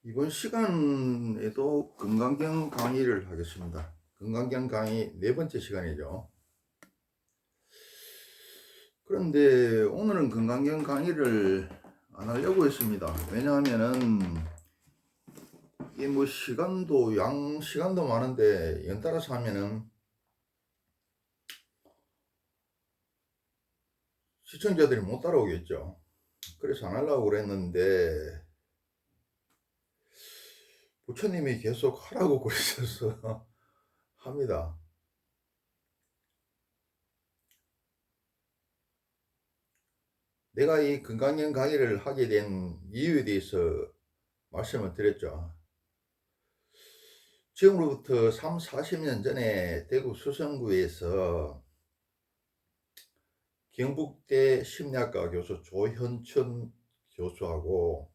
이번 시간에도 건강경 강의를 하겠습니다. 건강경 강의 네 번째 시간이죠. 그런데 오늘은 건강경 강의를 안 하려고 했습니다. 왜냐하면은 이게 뭐 시간도 시간도 많은데 연달아서 하면은 시청자들이 못 따라오겠죠. 그래서 안 하려고 그랬는데 부처님이 계속 하라고 그러셔서 합니다. 내가 이 건강경 강의를 하게 된 이유에 대해서 말씀을 드렸죠. 지금으로부터 3, 40년 전에 대구 수성구에서 경북대 심리학과 교수 조현천 교수하고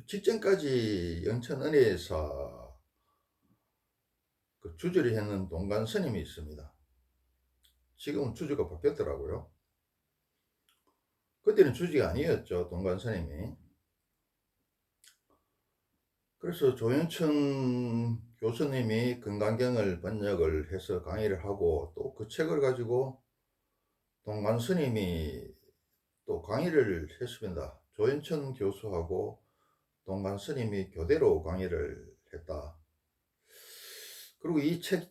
직전까지 영천은혜사 주주를 했는 동관 스님이 있습니다. 지금은 주주가 바뀌었더라고요. 그때는 주주가 아니었죠, 동관 스님이. 그래서 조현천 교수님이 건강경을 번역을 해서 강의를 하고 또 그 책을 가지고 동관 스님이 또 강의를 했습니다. 조현천 교수하고 동관 스님이 교대로 강의를 했다. 그리고 이 책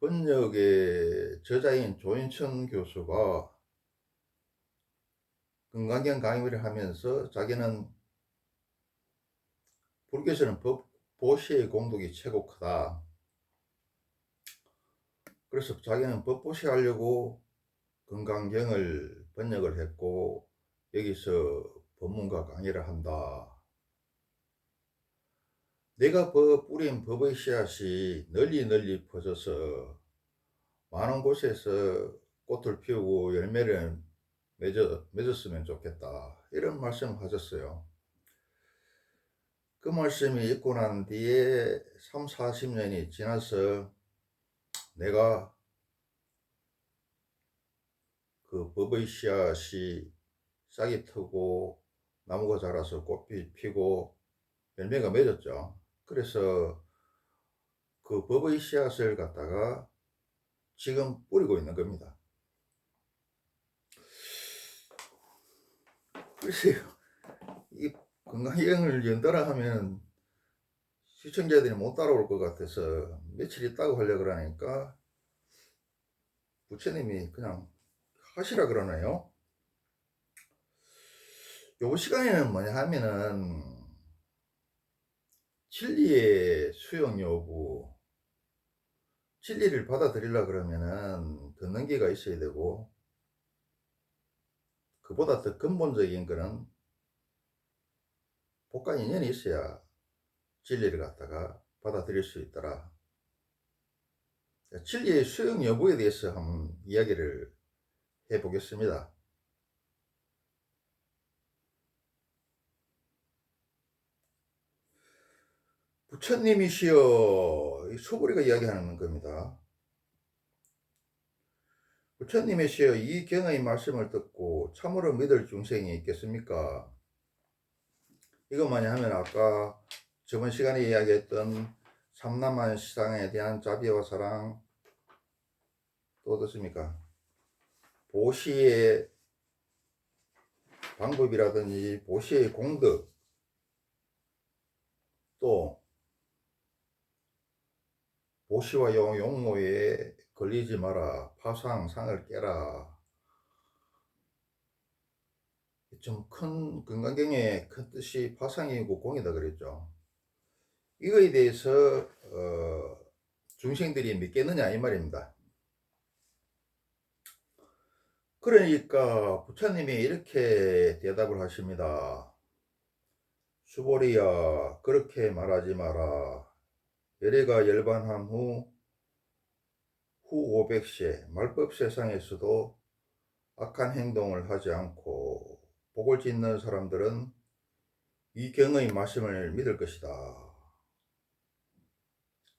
번역의 저자인 조현천 교수가 건강경 강의를 하면서 자기는 불교에서는 법보시의 공덕이 최고 크다. 그래서 자기는 법보시 하려고 건강경을 번역을 했고 여기서 법문과 강의를 한다. 내가 뿌린 법의 씨앗이 널리 퍼져서 많은 곳에서 꽃을 피우고 열매를 맺었으면 좋겠다. 이런 말씀을 하셨어요. 그 말씀이 있고 난 뒤에 3, 40년이 지나서 내가 그 법의 씨앗이 싹이 트고 나무가 자라서 꽃이 피고 열매가 맺었죠. 그래서 그 법의 씨앗을 갖다가 지금 뿌리고 있는 겁니다. 글쎄요, 이 건강여행을 연달아 하면 시청자들이 못 따라올 것 같아서 며칠 있다고 하려고 그러니까 부처님이 그냥 하시라 그러네요. 요 시간에는 뭐냐 하면은 진리의 수용 여부, 진리를 받아들이려 그러면은 듣는 게가 있어야 되고, 그보다 더 근본적인 거는 복과 인연이 있어야 진리를 갖다가 받아들일 수 있더라. 진리의 수용 여부에 대해서 한번 이야기를 해보겠습니다. 부처님이시여, 소고리가 이야기하는 겁니다. 부처님이시여, 이 경의 말씀을 듣고 참으로 믿을 중생이 있겠습니까? 이것만이 하면 아까 저번 시간에 이야기했던 삼남한 시상에 대한 자비와 사랑, 또 어떻습니까? 보시의 방법이라든지 보시의 공덕, 또 보시와 용모에 걸리지 마라, 파상상을 깨라. 좀 큰 건강경의 큰 뜻이 파상이고 공이다 그랬죠. 이거에 대해서 중생들이 믿겠느냐 이 말입니다. 그러니까 부처님이 이렇게 대답을 하십니다. 수보리야, 그렇게 말하지 마라. 열애가 열반한 후 500세 말법 세상에서도 악한 행동을 하지 않고 복을 짓는 사람들은 이 경의 말씀을 믿을 것이다.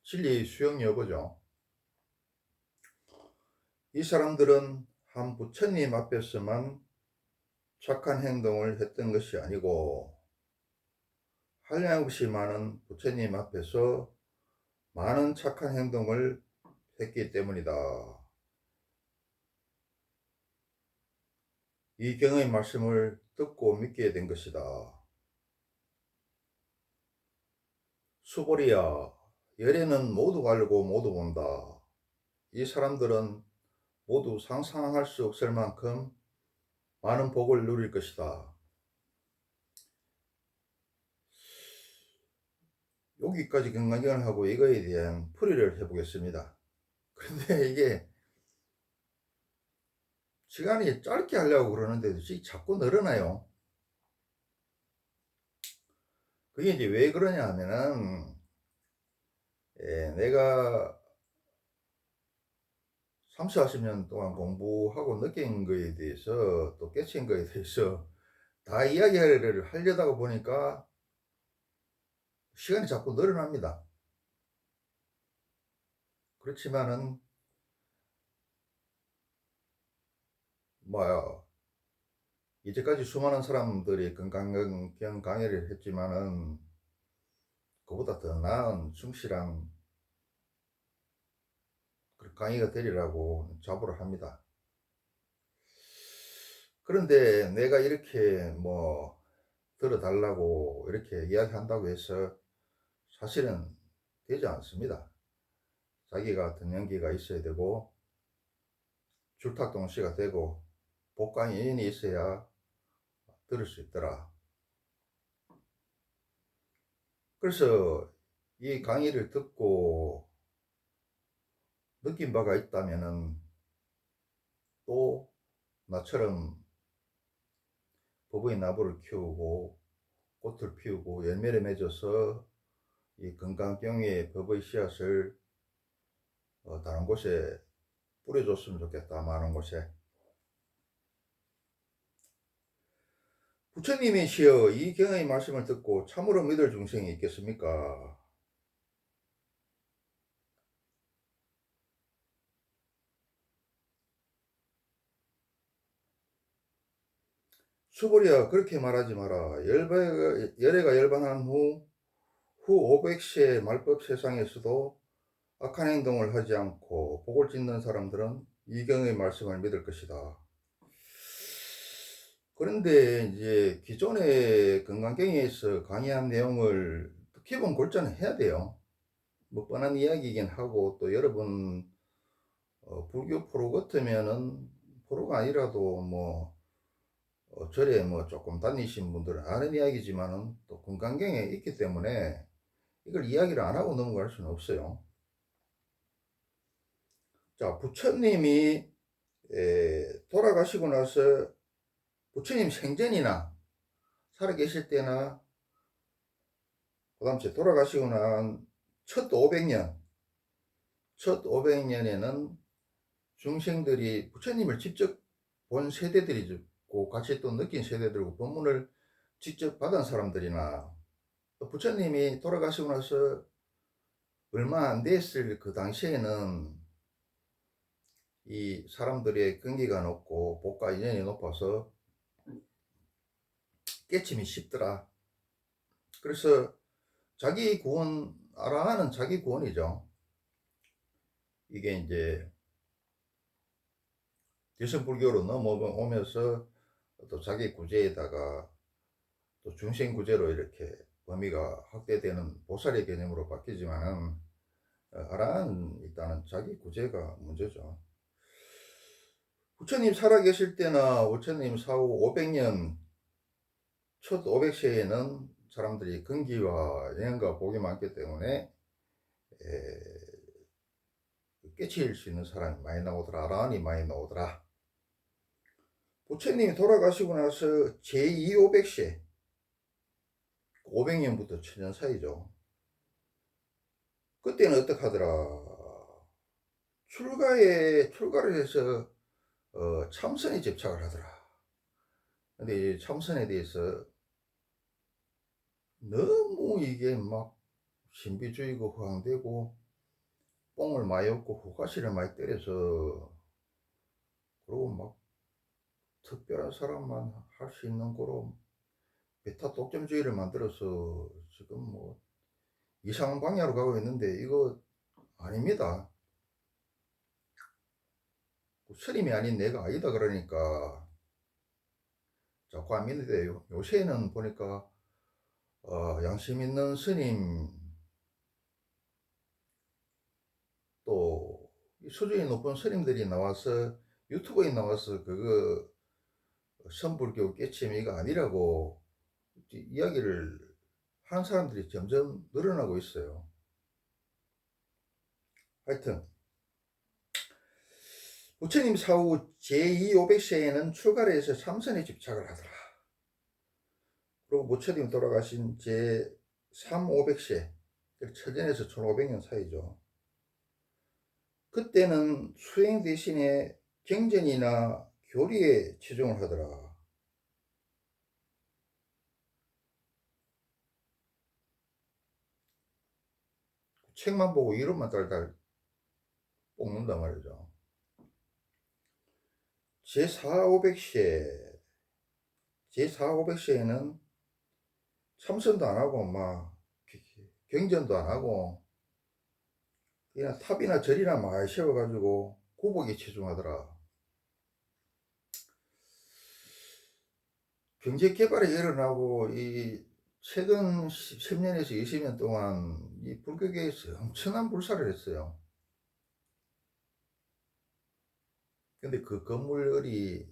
진리의 수용 여부죠. 이 사람들은 한 부처님 앞에서만 착한 행동을 했던 것이 아니고 한량없이 많은 부처님 앞에서 많은 착한 행동을 했기 때문이다. 이 경의 말씀을 듣고 믿게 된 것이다. 수보리야, 열애는 모두 알고 모두 본다. 이 사람들은 모두 상상할 수 없을 만큼 많은 복을 누릴 것이다. 여기까지 경강경을 하고 이거에 대한 풀이를 해보겠습니다. 그런데 이게 시간이 짧게 하려고 그러는데도 자꾸 늘어나요. 그게 이제 왜 그러냐 하면은, 내가 30, 40년 동안 공부하고 느낀 거에 대해서 또 깨친 거에 대해서 다 이야기를 하려다가 보니까 시간이 자꾸 늘어납니다. 그렇지만은 뭐야, 이제까지 수많은 사람들이 건강경 강의를 했지만은 그보다 더 나은 충실한 강의가 되리라고 자부를 합니다. 그런데 내가 이렇게 뭐 들어달라고 이렇게 이야기한다고 해서 사실은 되지 않습니다. 자기가 어떤 연기가 있어야 되고 줄탁동시가 되고 복강인이 있어야 들을 수 있더라. 그래서 이 강의를 듣고 느낀 바가 있다면은 또 나처럼 법의 나무를 키우고 꽃을 피우고 열매를 맺어서 이 건강경의 법의 씨앗을 다른 곳에 뿌려줬으면 좋겠다. 많은 곳에. 부처님이시여 이 경의 말씀을 듣고 참으로 믿을 중생이 있겠습니까? 수고리야 그렇게 말하지 마라. 열애가 열반한 후 500세의 말법 세상에서도 악한 행동을 하지 않고 복을 짓는 사람들은 이 경의 말씀을 믿을 것이다. 그런데 이제 기존의 건강경에서 강의한 내용을 기본 골자는 해야 돼요. 뭐 뻔한 이야기이긴 하고 또 여러분 불교 프로 같으면은 프로가 아니라도 뭐 절에 뭐 조금 다니신 분들은 아는 이야기지만은 또 건강경에 있기 때문에 이걸 이야기를 안 하고 넘어갈 수는 없어요. 자, 부처님이 돌아가시고 나서 부처님 생전이나 살아계실 때나 그다음 돌아가시고 난 첫 500년에는 중생들이 부처님을 직접 본 세대들이고 같이 또 느낀 세대들고 법문을 직접 받은 사람들이나 또 부처님이 돌아가시고 나서 얼마 안 됐을 그 당시에는 이 사람들의根기가 높고 복과 인연이 높아서 깨침이 쉽더라. 그래서 자기 구원, 아라하는 자기 구원이죠. 이게 이제 대승불교로 넘어오면서 또 자기 구제에다가 또 중생 구제로 이렇게 범위가 확대되는 보살의 개념으로 바뀌지만은 아라한 일단은 자기 구제가 문제죠. 부처님 살아계실 때나 부처님 사후 500년 첫 500세에는 사람들이 근기와 영양과 복이 많기 때문에 깨칠 수 있는 사람이 많이 나오더라. 아라한이 많이 나오더라. 부처님이 돌아가시고 나서 제2 500세 500년부터 1000년 사이죠. 그때는 어떻게 하더라. 출가를 해서 참선에 집착을 하더라. 근데 이 참선에 대해서 너무 이게 막 신비주의고 허황되고 뽕을 많이 얻고 후가시를 많이 때려서 그리고 막 특별한 사람만 할 수 있는 거로 베타 독점주의를 만들어서 지금 뭐 이상한 방향으로 가고 있는데 이거 아닙니다. 스님이 아닌 내가 아니다 그러니까 자꾸 안 믿는데 요새는 보니까 양심 있는 스님 또 수준이 높은 스님들이 나와서 유튜브에 나와서 그거 선불교 깨침이가 아니라고 이야기를 하는 사람들이 점점 늘어나고 있어요. 하여튼 부처님 사후 제2 500세에는 출가를 해서 참선에 집착을 하더라. 그리고 부처님 돌아가신 제3 500세 천년에서 1500년 사이죠. 그때는 수행 대신에 경전이나 교리에 치중을 하더라. 책만 보고 이론만 달달 볶는단 말이죠. 제4 500세에는 참선도 안 하고 막 경전도 안 하고 그냥 탑이나 절이나 많이 세워가지고 구복에 치중하더라. 경제 개발이 일어나고 이 최근 10년에서 20년 동안 이 불교계에서 엄청난 불사를 했어요. 근데 그 건물이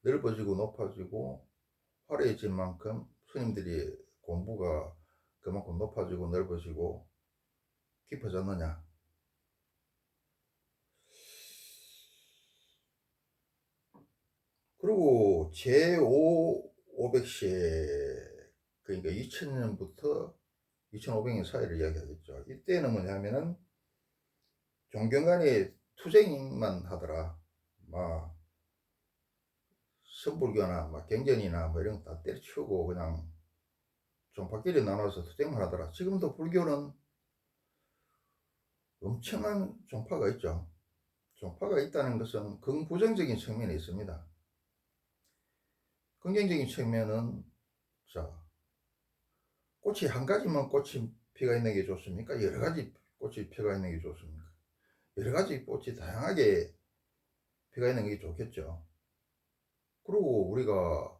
넓어지고 높아지고 화려해진 만큼 스님들이 공부가 그만큼 높아지고 넓어지고 깊어졌느냐? 그리고 제5 500세 그러니까 2000년부터 2500년 사이를 이야기하겠죠. 이때는 뭐냐면은 종교 간의 투쟁만 하더라. 막 선불교나 막 경전이나 뭐 이런 거 다 때려치우고 그냥 종파끼리 나눠서 투쟁만 하더라. 지금도 불교는 엄청난 종파가 있죠. 종파가 있다는 것은 긍부정적인 측면이 있습니다. 긍정적인 측면은 자 꽃이 한 가지만 꽃이 피가 있는 게 좋습니까? 여러 가지 꽃이 피가 있는 게 좋습니까? 여러 가지 꽃이 다양하게 피가 있는 게 좋겠죠. 그리고 우리가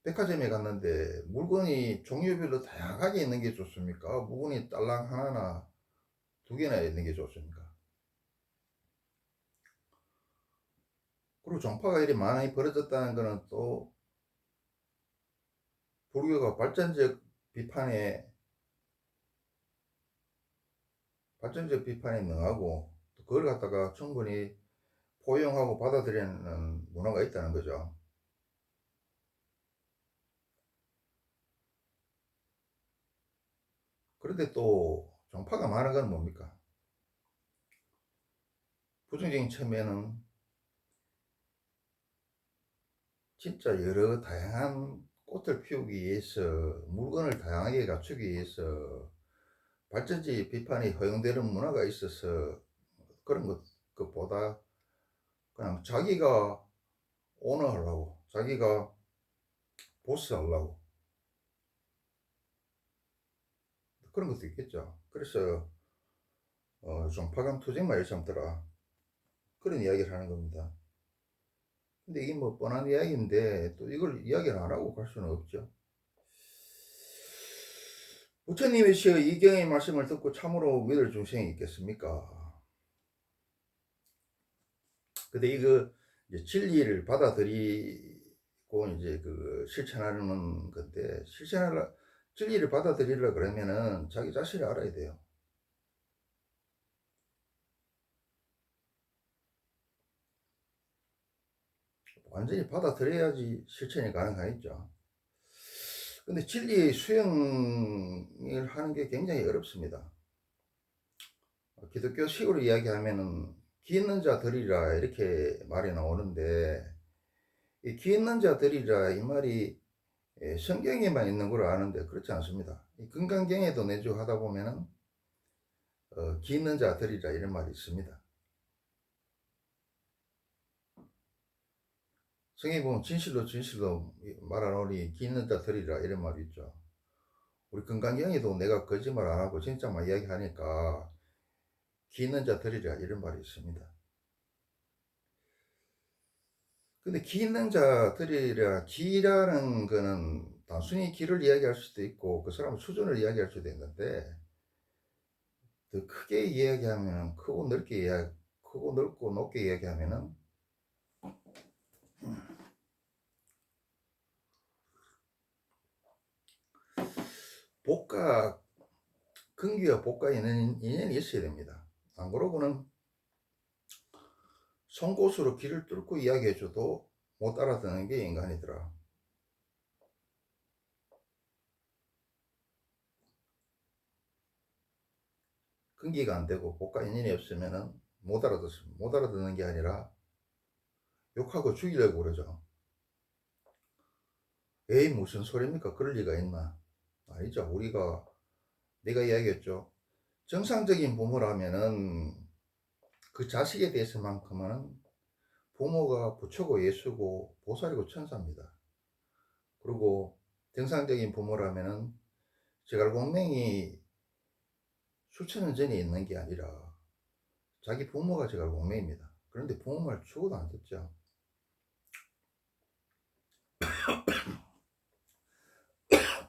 백화점에 갔는데 물건이 종류별로 다양하게 있는 게 좋습니까? 물건이 딸랑 하나나 두 개나 있는 게 좋습니까? 그리고 종파가 이리 많이 벌어졌다는 것은 또 불교가 발전적 비판에 능하고 그걸 갖다가 충분히 포용하고 받아들이는 문화가 있다는 거죠. 그런데 또 종파가 많은 건 뭡니까? 부정적인 측면은 진짜 여러 다양한 꽃을 피우기 위해서 물건을 다양하게 갖추기 위해서 발전주의 비판이 허용되는 문화가 있어서 그런 것보다 그냥 자기가 오너 하려고 자기가 보스 하려고 그런 것도 있겠죠. 그래서 종파간 투쟁만 일삼더라 그런 이야기를 하는 겁니다. 근데 이게 뭐 뻔한 이야기인데 또 이걸 이야기를 안 하고 갈 수는 없죠. 부처님의 시어 이경의 말씀을 듣고 참으로 믿을 중생이 있겠습니까? 근데 이거 이제 진리를 받아들이고 이제 그 실천하는 건데 진리를 받아들이려 그러면은 자기 자신을 알아야 돼요. 완전히 받아들여야지 실천이 가능하겠죠. 근데 진리의 수행을 하는 게 굉장히 어렵습니다. 기독교식으로 이야기하면은 기 있는 자 들이라 이렇게 말이 나오는데 이 기 있는 자 들이라 이 말이 성경에만 있는 걸 아는데 그렇지 않습니다. 이 금강경에도 내주하다 보면은 기 있는 자 들이라 이런 말이 있습니다. 성경에 보면 진실로 진실로 말하노니 기 있는 자 들으리라 이런 말이 있죠. 우리 건강경에도 내가 거짓말 안 하고 진짜만 이야기하니까 기 있는 자 들으리라 이런 말이 있습니다. 근데 기 있는 자 들으리라, 기라는 거는 단순히 기를 이야기할 수도 있고 그 사람 수준을 이야기할 수도 있는데, 더 크게 이야기하면 크고 넓게 크고 넓고 높게 이야기하면은 복과 근기와 복과 인연이 있어야 됩니다. 안 그러고는 송곳으로 길을 뚫고 이야기해줘도 못 알아듣는 게 인간이더라. 근기가 안 되고 복과 인연이 없으면은 못 알아듣는 게 아니라 욕하고 죽이려고 그러죠. 에이 무슨 소리입니까? 그럴 리가 있나? 아니죠. 내가 이야기했죠. 정상적인 부모라면은 그 자식에 대해서만큼은 부모가 부처고 예수고 보살이고 천사입니다. 그리고 정상적인 부모라면은 제갈공명이 수천 년 전에 있는 게 아니라 자기 부모가 제갈공명입니다. 그런데 부모 말 죽어도 안 듣죠.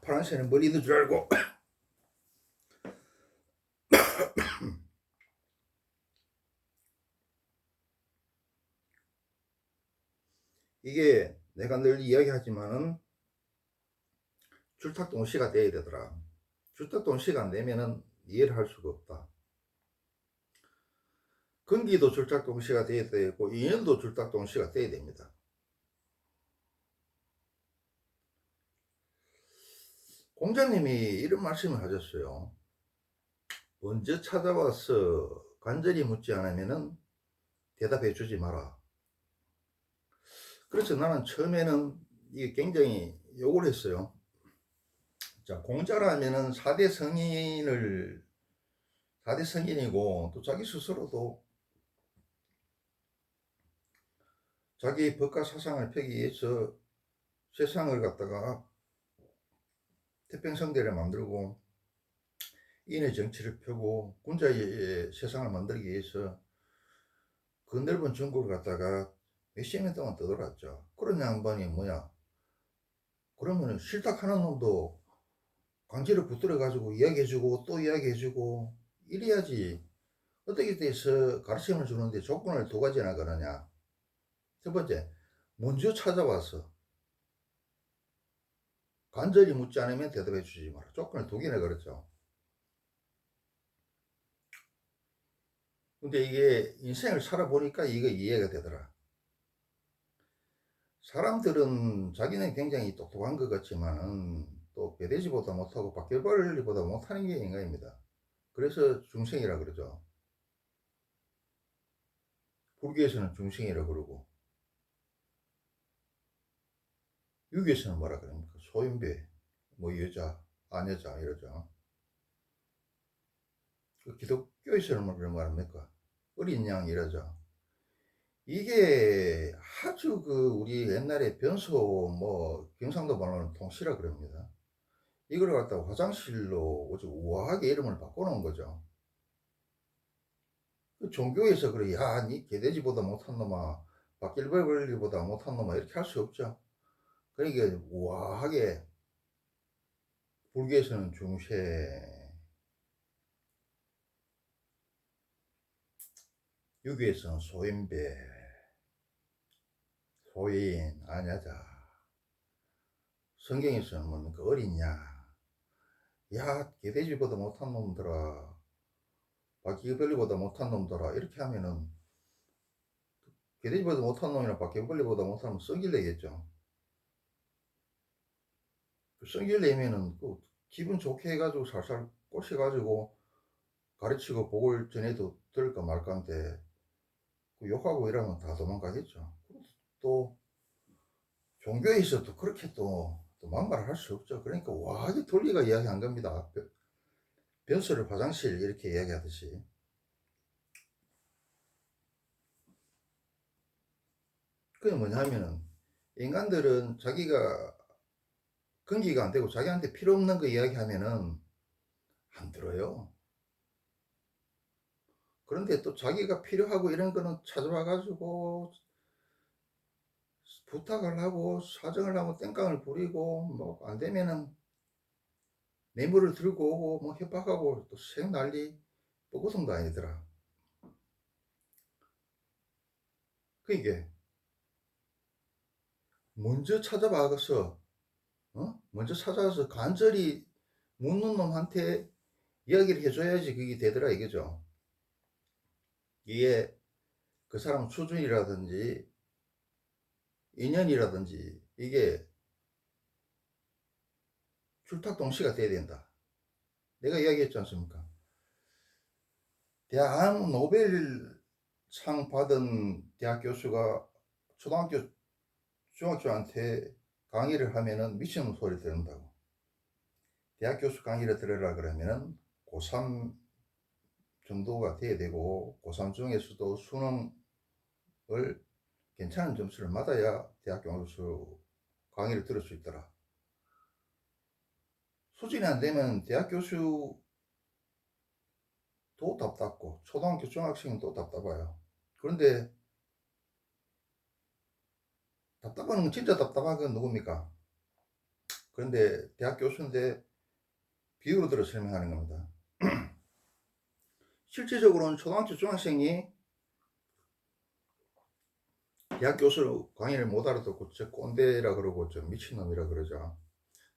파란새는 머리도 줄 알고 이게 내가 늘 이야기하지만은 줄탁동시가 돼야 되더라. 줄탁동시가 안 되면은 이해를 할 수가 없다. 근기도 줄탁동시가 돼야 되고 인연도 줄탁동시가 돼야 됩니다. 공자님이 이런 말씀을 하셨어요. 먼저 찾아와서 간절히 묻지 않으면은 대답해 주지 마라. 그래서 나는 처음에는 이게 굉장히 욕을 했어요. 자, 공자라면은 4대 성인이고 또 자기 스스로도 자기 법과 사상을 펴기 위해서 세상을 갖다가 태평성대를 만들고 인의 정치를 펴고 군자의 세상을 만들기 위해서 그 넓은 중국을 갖다가 몇십 년 동안 떠돌았죠. 그런 양반이 뭐냐? 그러면은 실탁하는 놈도 강제로 붙들어가지고 이야기해주고 또 이야기해주고 이래야지. 어떻게 돼서 가르침을 주는데 조건을 두 가지나 걸느냐? 첫 번째, 먼저 찾아와서 간절히 묻지 않으면 대답해 주지 마라. 조건을 두 개나 걸었죠. 근데 이게 인생을 살아보니까 이거 이해가 되더라. 사람들은 자기는 굉장히 똑똑한 것 같지만은 또 배대지보다 못하고 박결발리보다 못하는 게 인간입니다. 그래서 중생이라 그러죠. 불교에서는 중생이라 그러고 유교에서는 뭐라 그럽니까? 소인배, 뭐 여자, 아여자 이러죠. 기독교에서는 뭐라 말합니까? 어린 양 이러죠. 이게 아주 우리 옛날에 변소 뭐 경상도 말로는 통시라 그럽니다. 이걸 갖다가 화장실로 아주 우아하게 이름을 바꿔놓은 거죠. 그 종교에서 그래, 야, 니 개돼지보다 못한 놈아, 박길벌리보다 못한 놈아 이렇게 할 수 없죠. 그러니까 우아하게 불교에서는 중세, 유교에서는 소인배, 소인, 아냐자, 성경에서는 뭡니까? 어린 양. 야, 개돼지보다 못한 놈들아, 바퀴벌레보다 못한 놈들아, 이렇게 하면은 개돼지보다 못한 놈이나 바퀴벌레보다 못한 놈 썩일래겠죠. 썩일래면은 기분 좋게 해가지고 살살 꼬셔가지고 가르치고 복을 전해도 들을까 말까인데 욕하고 이러면 다 도망가겠죠. 또 종교에서도 그렇게 또 막말을 할 수 없죠. 그러니까 와하게 돌리가 이야기한 겁니다. 변소를 화장실 이렇게 이야기하듯이. 그게 뭐냐면은 인간들은 자기가 근기가 안 되고 자기한테 필요 없는 거 이야기하면은 안 들어요. 그런데 또 자기가 필요하고 이런 거는 찾아와 가지고 부탁을 하고 사정을 하고 땡깡을 부리고 뭐 안 되면은 뇌물을 들고 오고 뭐 협박하고 또 생난리 뽀고성도 아니더라. 그게 먼저 찾아와서 먼저 찾아와서 간절히 묻는 놈한테 이야기를 해줘야지 그게 되더라 이거죠. 이게 그 사람 수준이라든지 인연이라든지 이게 출탁동시가 돼야 된다. 내가 이야기했지 않습니까? 대학 노벨상 받은 대학 교수가 초등학교 중학교한테 강의를 하면은 미친놈 소리 듣는다고. 대학 교수 강의를 들으라 그러면은 고3 정도가 돼야 되고 고3 중에서도 수능을 괜찮은 점수를 받아야 대학 교수 강의를 들을 수 있더라. 수준이 안 되면 대학 교수도 답답고 초등학교 중학생도 답답해요. 그런데 답답한 건 진짜 답답한 건 누굽니까? 그런데 대학 교수인데 비유로 들어 설명하는 겁니다. 실질적으로는 초등학교 중학생이 대학 교수 강의를 못 알아듣고 저 꼰대라 그러고 저 미친놈이라 그러죠.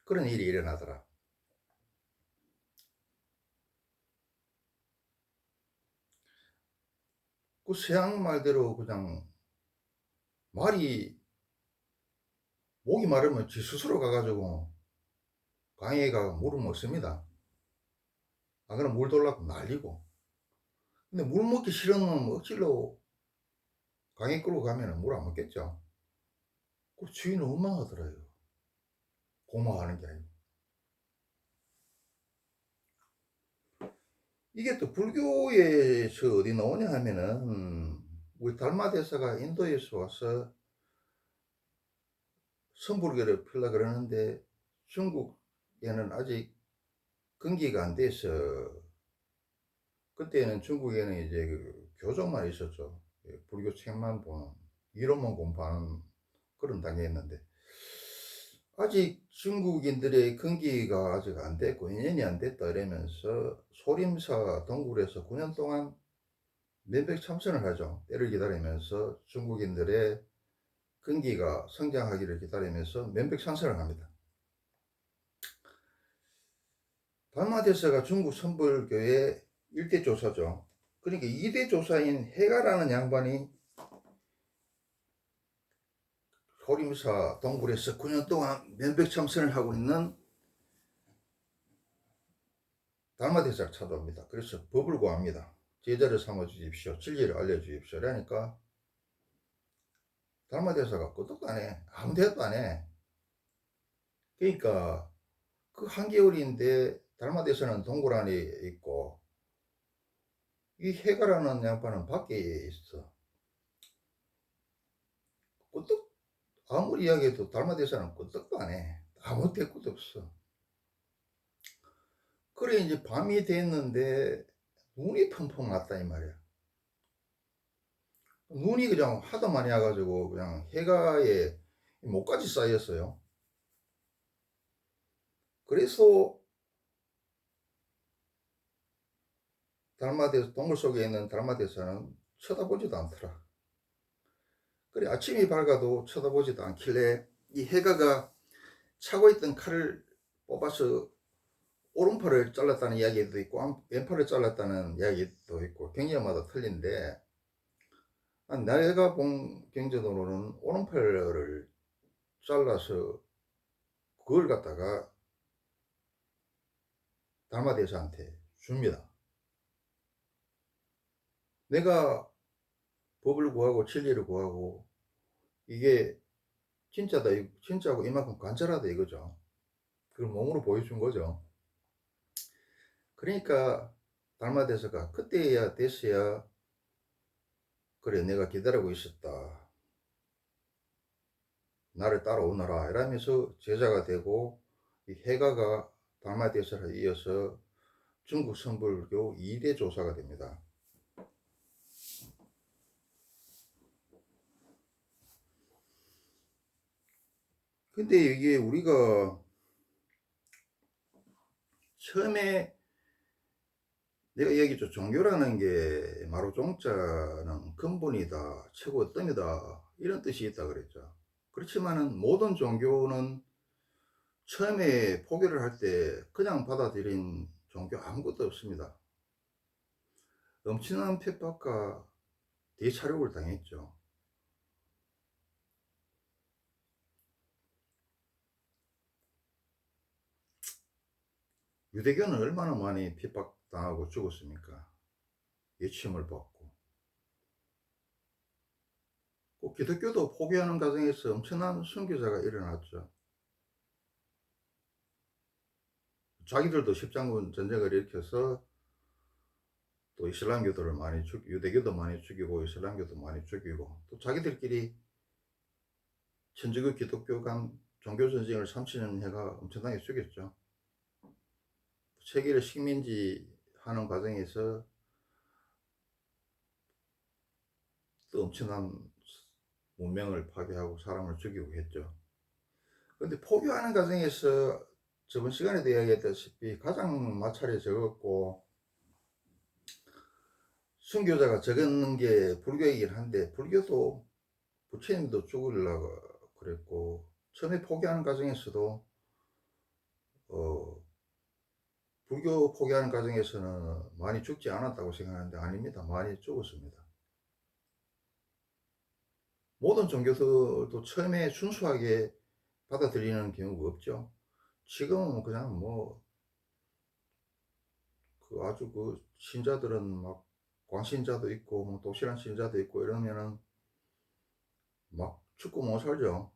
그런 일이 일어나더라. 그 서양 말대로 그냥 말이 목이 마르면 지 스스로 가가지고 강의에 가 물을 먹습니다. 안 그러면 물 돌라고 난리고. 근데 물 먹기 싫은 놈 억지로 강의 끌고 가면 물 안 먹겠죠. 그 주인은 원망하더라요. 고마워하는 게 아니고. 이게 또 불교에서 어디 나오냐 하면은 우리 달마 대사가 인도에서 와서 선불교를 펴려 그러는데 중국에는 아직 근기가 안 돼서 그때는 중국에는 이제 그 교정만 있었죠. 불교 책만 보는 이론만 공부하는 그런 단계였는데 아직 중국인들의 근기가 아직 안 됐고 인연이 안 됐다 이러면서 소림사 동굴에서 9년 동안 면백 참선을 하죠. 때를 기다리면서 중국인들의 근기가 성장하기를 기다리면서 면백 참선을 합니다. 달마대사가 중국 선불교의 1대 조사죠. 그러니까 2대 조사인 해가라는 양반이 소림사 동굴에서 9년 동안 면백 참선을 하고 있는 달마대사를 찾아옵니다. 그래서 법을 구합니다. 제자를 삼아 주십시오. 진리를 알려주십시오. 그러니까 달마대사가 끄떡도 안 해. 아무 대답도 안 해. 그러니까 그 한겨울인데 달마대사는 동굴 안에 있고 이 해가라는 양반은 밖에 있어. 끄떡 아무리 이야기해도 달마대사는 끄떡도 안 해. 아무 대꾸도 없어. 그래 이제 밤이 됐는데 눈이 펑펑 났다 이 말이야. 눈이 그냥 하도 많이 와가지고 그냥 해가에 목까지 쌓였어요. 그래서 달마대사 동굴 속에 있는 달마대사는 쳐다보지도 않더라. 그래 아침이 밝아도 쳐다보지도 않길래 이 해가가 차고 있던 칼을 뽑아서 오른팔을 잘랐다는 이야기도 있고 왼팔을 잘랐다는 이야기도 있고 경지마다 틀린데 내가 본 경전으로는 오른팔을 잘라서 그걸 갖다가 달마대사한테 줍니다. 내가 법을 구하고 진리를 구하고 이게 진짜다, 진짜고 이만큼 간절하다 이거죠. 그걸 몸으로 보여준 거죠. 그러니까 달마대사가 그때야 됐어야 그래 내가 기다리고 있었다. 나를 따라오너라 이러면서 제자가 되고, 이 해가가 달마대사를 이어서 중국 성불교 2대 조사가 됩니다. 근데 이게 우리가 처음에 내가 얘기했죠. 종교라는 게 마루종자는 근본이다, 최고의 뜸이다, 이런 뜻이 있다 그랬죠. 그렇지만은 모든 종교는 처음에 포교를 할 때 그냥 받아들인 종교 아무것도 없습니다. 엄청난 핍박과 대차력을 당했죠. 유대교는 얼마나 많이 핍박당하고 죽었습니까? 예침을 받고. 꼭 기독교도 포기하는 과정에서 엄청난 순교자가 일어났죠. 자기들도 십장군 전쟁을 일으켜서 또 이슬람교도를 많이 유대교도 많이 죽이고 이슬람교도 많이 죽이고, 또 자기들끼리 천주교 기독교 간 종교 전쟁을 30년 해가 엄청나게 죽였죠. 세계를 식민지 하는 과정에서 또 엄청난 문명을 파괴하고 사람을 죽이고 했죠. 그런데 포교하는 과정에서 저번 시간에도 이야기했다시피 가장 마찰이 적었고 순교자가 적은 게 불교이긴 한데, 불교도 부처님도 죽으려고 그랬고, 처음에 포기하는 과정에서도 불교 포기하는 과정에서는 많이 죽지 않았다고 생각하는데 아닙니다. 많이 죽었습니다. 모든 종교들도 처음에 순수하게 받아들이는 경우가 없죠. 지금은 그냥 뭐 그 아주 그 신자들은 막 광신자도 있고 뭐 도실한 신자도 있고 이러면은 막 죽고 못 살죠.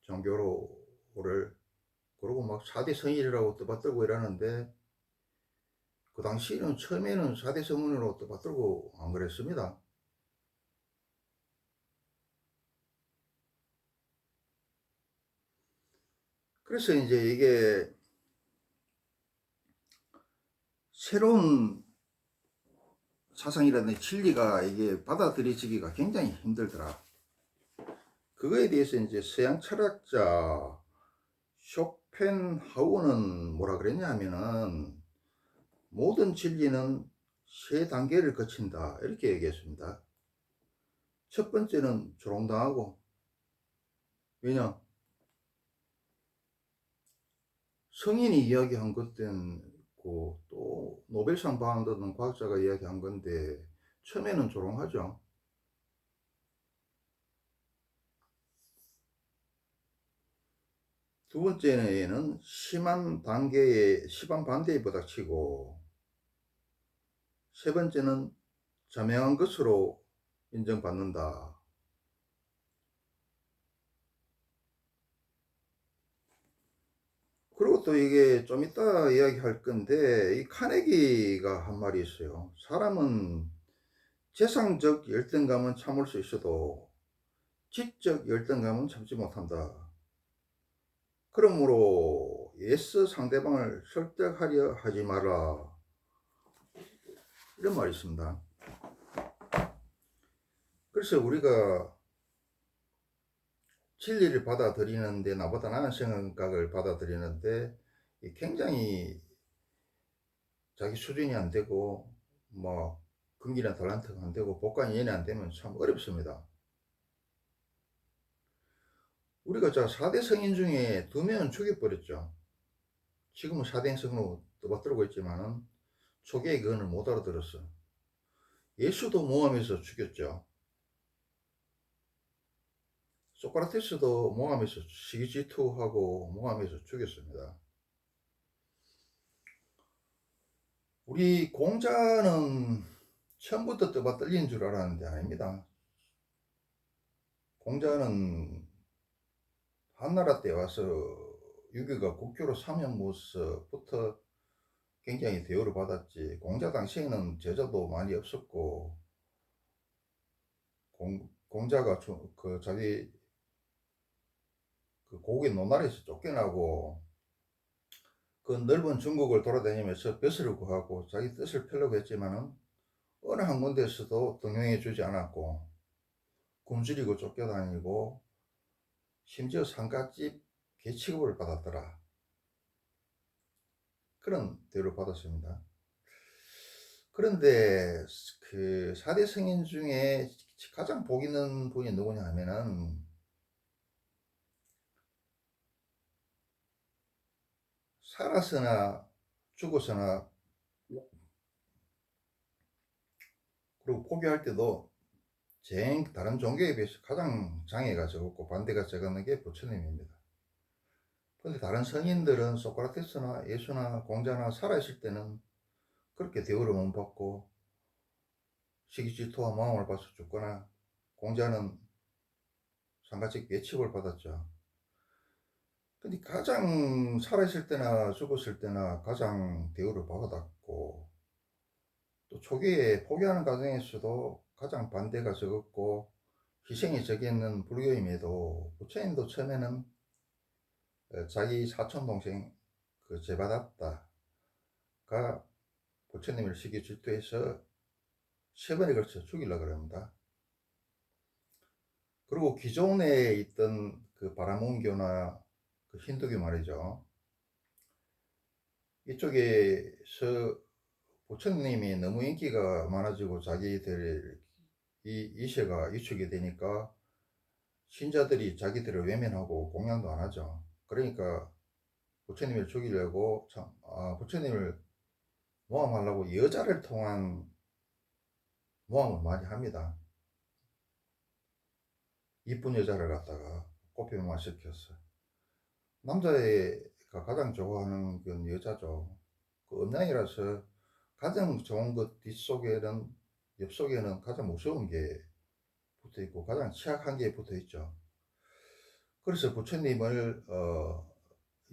종교로를. 그러고 막 4대 성인이라고 떠받들고 이러는데, 그 당시에는 처음에는 4대 성인으로 떠받들고 안 그랬습니다. 그래서 이제 이게 새로운 사상이라든지 진리가 이게 받아들여지기가 굉장히 힘들더라. 그거에 대해서 이제 서양 철학자 쇼펜하우어는 뭐라 그랬냐 하면은 모든 진리는 세 단계를 거친다 이렇게 얘기했습니다. 첫 번째는 조롱당하고, 왜냐, 성인이 이야기한 것된 또 노벨상 받은 과학자가 이야기한 건데 처음에는 조롱하죠. 두 번째는 심한 반대에 부닥치고, 세 번째는 자명한 것으로 인정받는다. 그리고 또 이게 좀 이따 이야기할 건데, 이 카네기가 한 말이 있어요. 사람은 재상적 열등감은 참을 수 있어도 지적 열등감은 참지 못한다. 그러므로 예스 상대방을 설득하려 하지 마라. 이런 말이 있습니다. 그래서 우리가 진리를 받아들이는데, 나보다 나은 생각을 받아들이는데 굉장히 자기 수준이 안 되고 뭐 근기나 달란트가 안 되고 복간이 연이 안 되면 참 어렵습니다. 우리가 4대 성인 중에 2명은 죽여버렸죠. 지금은 4대 성으로 떠받들고 있지만은 초기에 그거는 못 알아들었어. 예수도 모함해서 죽였죠. 소크라테스도 모함해서 시기질투하고 모함해서 죽였습니다. 우리 공자는 처음부터 떠받들린 줄 알았는데 아닙니다. 공자는 한나라 때 와서 유교가 국교로 삼연모서부터 굉장히 대우를 받았지. 공자 당시에는 제자도 많이 없었고, 공자가 자기 그 고국의 노나라에서 쫓겨나고 그 넓은 중국을 돌아다니면서 벼슬을 구하고 자기 뜻을 펴려고 했지만은 어느 한 군데에서도 등용해 주지 않았고 굶주리고 쫓겨다니고 심지어 상갓집 개취급을 받았더라. 그런 대우를 받았습니다. 그런데 그 4대 성인 중에 가장 복 있는 분이 누구냐 하면은 살아서나 죽어서나 그리고 포기할 때도 다른 종교에 비해서 가장 장애가 적었고 반대가 적은 게 부처님입니다. 그런데 다른 성인들은 소크라테스나 예수나 공자나 살아있을 때는 그렇게 대우를 못 받고 시기 질투와 마음을 봐서 죽거나 공자는 상가집 예측을 받았죠. 근데 가장 살아있을 때나 죽었을 때나 가장 대우를 받았고 또 초기에 포기하는 과정에서도 가장 반대가 적었고 희생이 적었는 불교임에도 부처님도 처음에는 자기 사촌 동생 그 제바답다가 부처님을 시기 질투해서 3번에 걸쳐 죽이려고 합니다. 그리고 기존에 있던 그 바라몬교나 그 힌두교 말이죠. 이쪽에서 부처님이 너무 인기가 많아지고 자기들 이세가 위축이 되니까 신자들이 자기들을 외면하고 공양도 안 하죠. 그러니까 부처님을 죽이려고 부처님을 모함하려고 여자를 통한 모함을 많이 합니다. 이쁜 여자를 갖다가 꽃피만 시켰어. 남자애가 가장 좋아하는 건 여자죠. 그 음양이라서 가장 좋은 것 뒷속에는 옆속에는 가장 무서운 게 붙어 있고 가장 취약한 게 붙어 있죠. 그래서 부처님을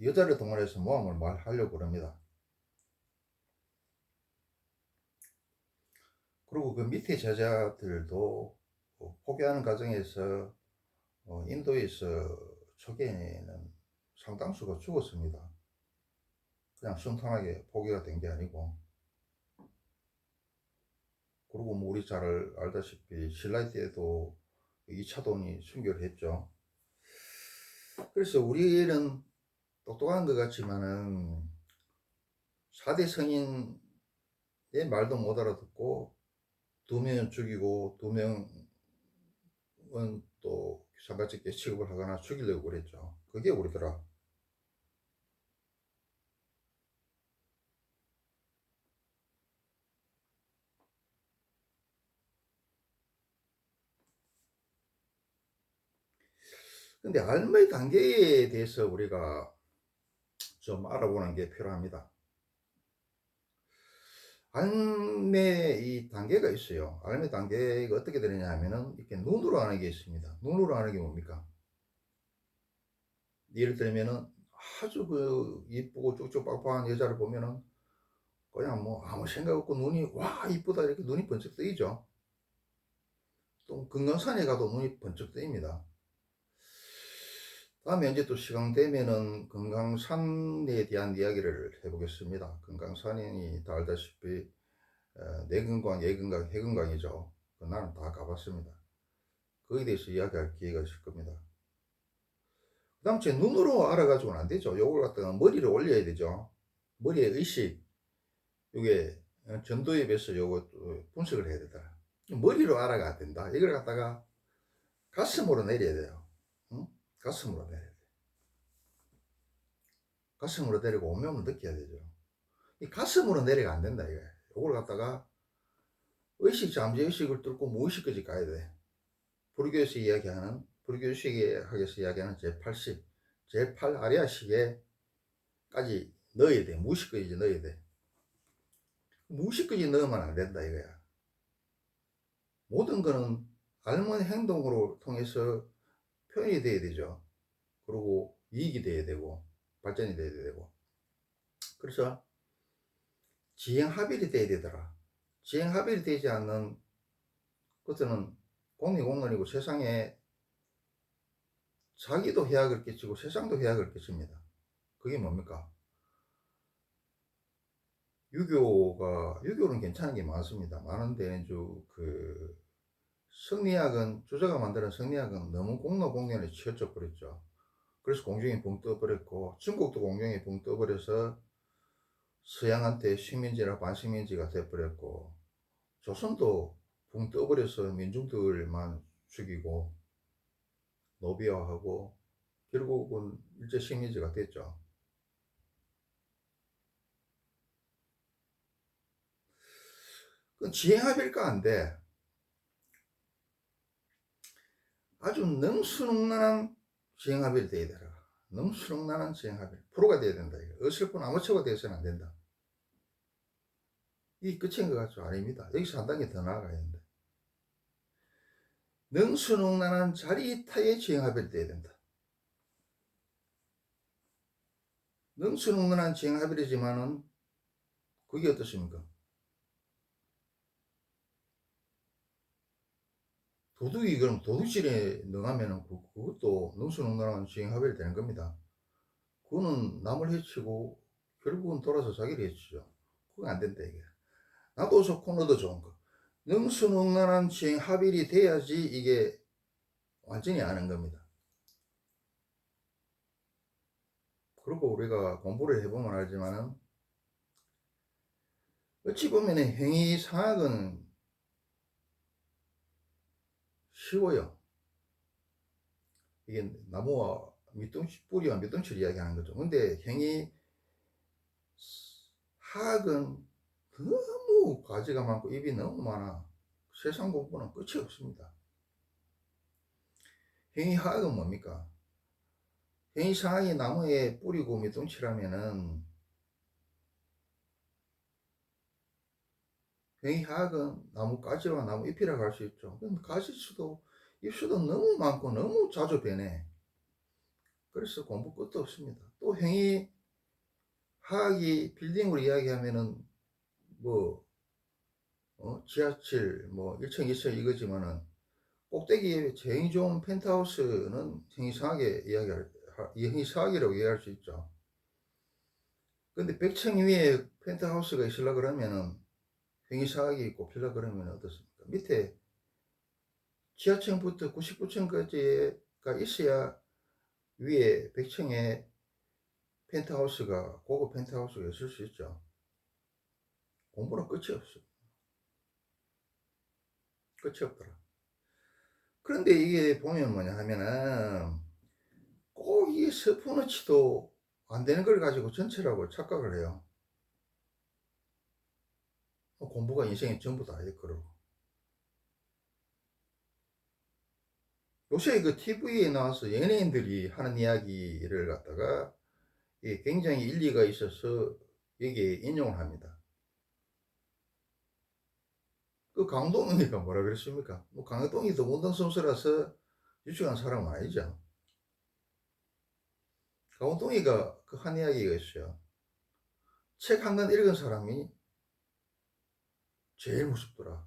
여자를 동원해서 모함을 말하려고 합니다. 그리고 그 밑에 제자들도 포기하는 과정에서 인도에서 초기에는 상당수가 죽었습니다. 그냥 순탄하게 포기가 된 게 아니고. 그리고 뭐 우리 잘 알다시피 신라 때에도 2차돈이 순교를 했죠. 그래서 우리는 똑똑한 것 같지만은 4대 성인의 말도 못 알아듣고 2명은 죽이고 2명은 또 상가집게 취급을 하거나 죽이려고 그랬죠. 그게 우리더라. 근데 알의 단계에 대해서 우리가 좀 알아보는 게 필요합니다. 알의 이 단계가 있어요. 알의 단계가 어떻게 되느냐 하면은 이렇게 눈으로 아는 게 있습니다. 눈으로 아는 게 뭡니까? 예를 들면은 아주 그 이쁘고 쭉쭉빡빡한 여자를 보면은 그냥 뭐 아무 생각 없고 눈이 와 이쁘다 이렇게 눈이 번쩍 뜨이죠. 또 금강산에 가도 눈이 번쩍 뜨입니다. 다음에 이제 또 시간 되면은 금강산에 대한 이야기를 해보겠습니다. 금강산이 다 알다시피 내금강, 예금강, 해금강이죠. 나는 다 가봤습니다. 거기에 대해서 이야기할 기회가 있을 겁니다. 그 다음 제 눈으로 알아가지고는 안 되죠. 요걸 갖다가 머리를 올려야 되죠. 머리에 의식, 요게 전도에 비해서 요거 분석을 해야 되더라. 머리로 알아가 안 된다. 이걸 갖다가 가슴으로 내려야 돼요. 응? 가슴으로 내려야 돼. 가슴으로 내리고 온몸을 느껴야 되죠. 이 가슴으로 내려가 안 된다 이거야. 요걸 갖다가 의식, 잠재의식을 뚫고 무의식까지 가야 돼. 불교에서 이야기하는, 불교식에서 이야기하는 제8식, 제8 아리아식에까지 넣어야 돼. 무의식까지 넣어야 돼. 무의식까지 넣으면 안 된다 이거야. 모든 거는 알면 행동으로 통해서 표현이 돼야 되죠. 그리고 이익이 돼야 되고 발전이 돼야 되고. 그래서 지행합일이 돼야 되더라. 지행합일이 되지 않는 것들은 공리공론이고 세상에 자기도 해악을 끼치고 세상도 해악을 끼칩니다. 그게 뭡니까? 유교는 괜찮은 게 많습니다. 많은데, 성리학은, 주자가 만드는 성리학은 너무 공론공론에 치우쳐 버렸죠. 그래서 공정이 붕 떠버렸고, 중국도 공정이 붕 떠버려서 서양한테 식민지나 반식민지가 돼버렸고, 조선도 붕 떠버려서 민중들만 죽이고, 노비화하고, 결국은 일제 식민지가 됐죠. 그건 지행합일까 한데, 아주 능수능란한 지행합일이 돼야 되라. 능수능란한 지행합일. 프로가 돼야 된다. 어설픈 아마추어가 되어서는 안 된다. 이 끝인 것 같죠? 아닙니다. 여기서 한 단계 더 나아가야 된다. 능수능란한 자리타의 지행합일이 돼야 된다. 능수능란한 지행합일이지만은 그게 어떻습니까? 도둑이 그럼 도둑질에 능하면은 그것도 능수능란한 지행합일이 되는 겁니다. 그거는 남을 해치고 결국은 돌아서 자기를 해치죠. 그거 안 된다 이게. 나도 좋고 너도 좋은 거. 능수능란한 지행합일이 돼야지 이게 완전히 아는 겁니다. 그리고 우리가 공부를 해보면 알지만은 어찌 보면 행위상학은 쉬워요. 이게 나무와 뿌리와 밑둥치를 이야기하는 거죠. 근데 행위학은 너무 과제가 많고 입이 너무 많아. 세상 공부는 끝이 없습니다. 행위학은 뭡니까? 행위상학이 나무에 뿌리고 밑둥치라면은 행위학은 나무 가지와 나무 잎이라고 할 수 있죠. 근데 가지수도 잎수도 너무 많고 너무 자주 변해. 그래서 공부 끝도 없습니다. 또 행위학이 빌딩으로 이야기하면은 뭐 지하철 뭐 1층 2층 이거지만은 꼭대기에 제일 좋은 펜트하우스는 행위상학이라고 이야기할 수 있죠. 근데 100층 위에 펜트하우스가 있으려 그러면은 행위상학이 꼽히려 그러면 어떻습니까? 밑에 지하층부터 99층까지가 있어야 위에 100층에 고급 펜트하우스가 있을 수 있죠. 공부는 끝이 없어. 끝이 없더라. 그런데 이게 보면 뭐냐 하면은 꼭 이 스포너치도 안 되는 걸 가지고 전체라고 착각을 해요. 공부가 인생의 전부다 그러고. 요새 그 TV에 나와서 연예인들이 하는 이야기를 갖다가 굉장히 일리가 있어서 여기에 인용을 합니다. 그 강동이가 뭐라 그랬습니까? 뭐 강동이도 운동선수라서 유치한 사람은 아니죠. 강동이가 그 한 이야기가 있어요. 책 한 권 읽은 사람이 제일 무섭더라.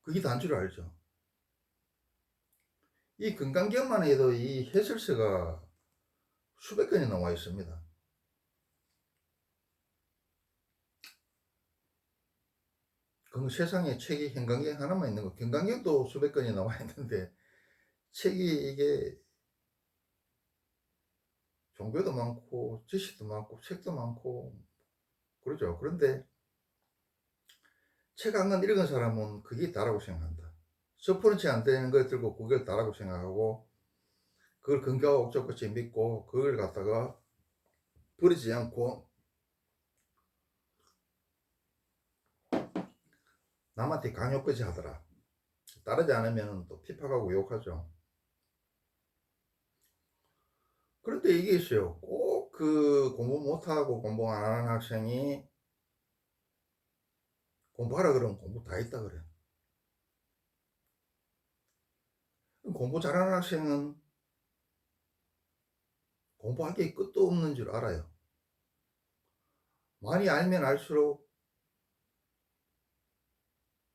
그게 단 줄 알죠. 이 건강기억만 해도 이 해설서가 수백 건이 나와 있습니다. 그 세상에 책이 건강기억 하나만 있는 거, 건강기억도 수백 건이 나와 있는데 책이 이게 종교도 많고 지식도 많고 책도 많고 그러죠. 그런데 책 한 권 읽은 사람은 그게 다라고 생각한다. 서포런치 안 되는 걸 들고 그걸 다라고 생각하고 그걸 근거와 옥적같이 믿고 그걸 갖다가 버리지 않고 남한테 강요까지 하더라. 따르지 않으면 또 핍박하고 욕하죠. 그런데 이게 있어요. 꼭 그 공부 못하고 공부 안 하는 학생이 공부하라 그러면 공부 다 있다 그래. 공부 잘하는 학생은 공부할 게 끝도 없는 줄 알아요. 많이 알면 알수록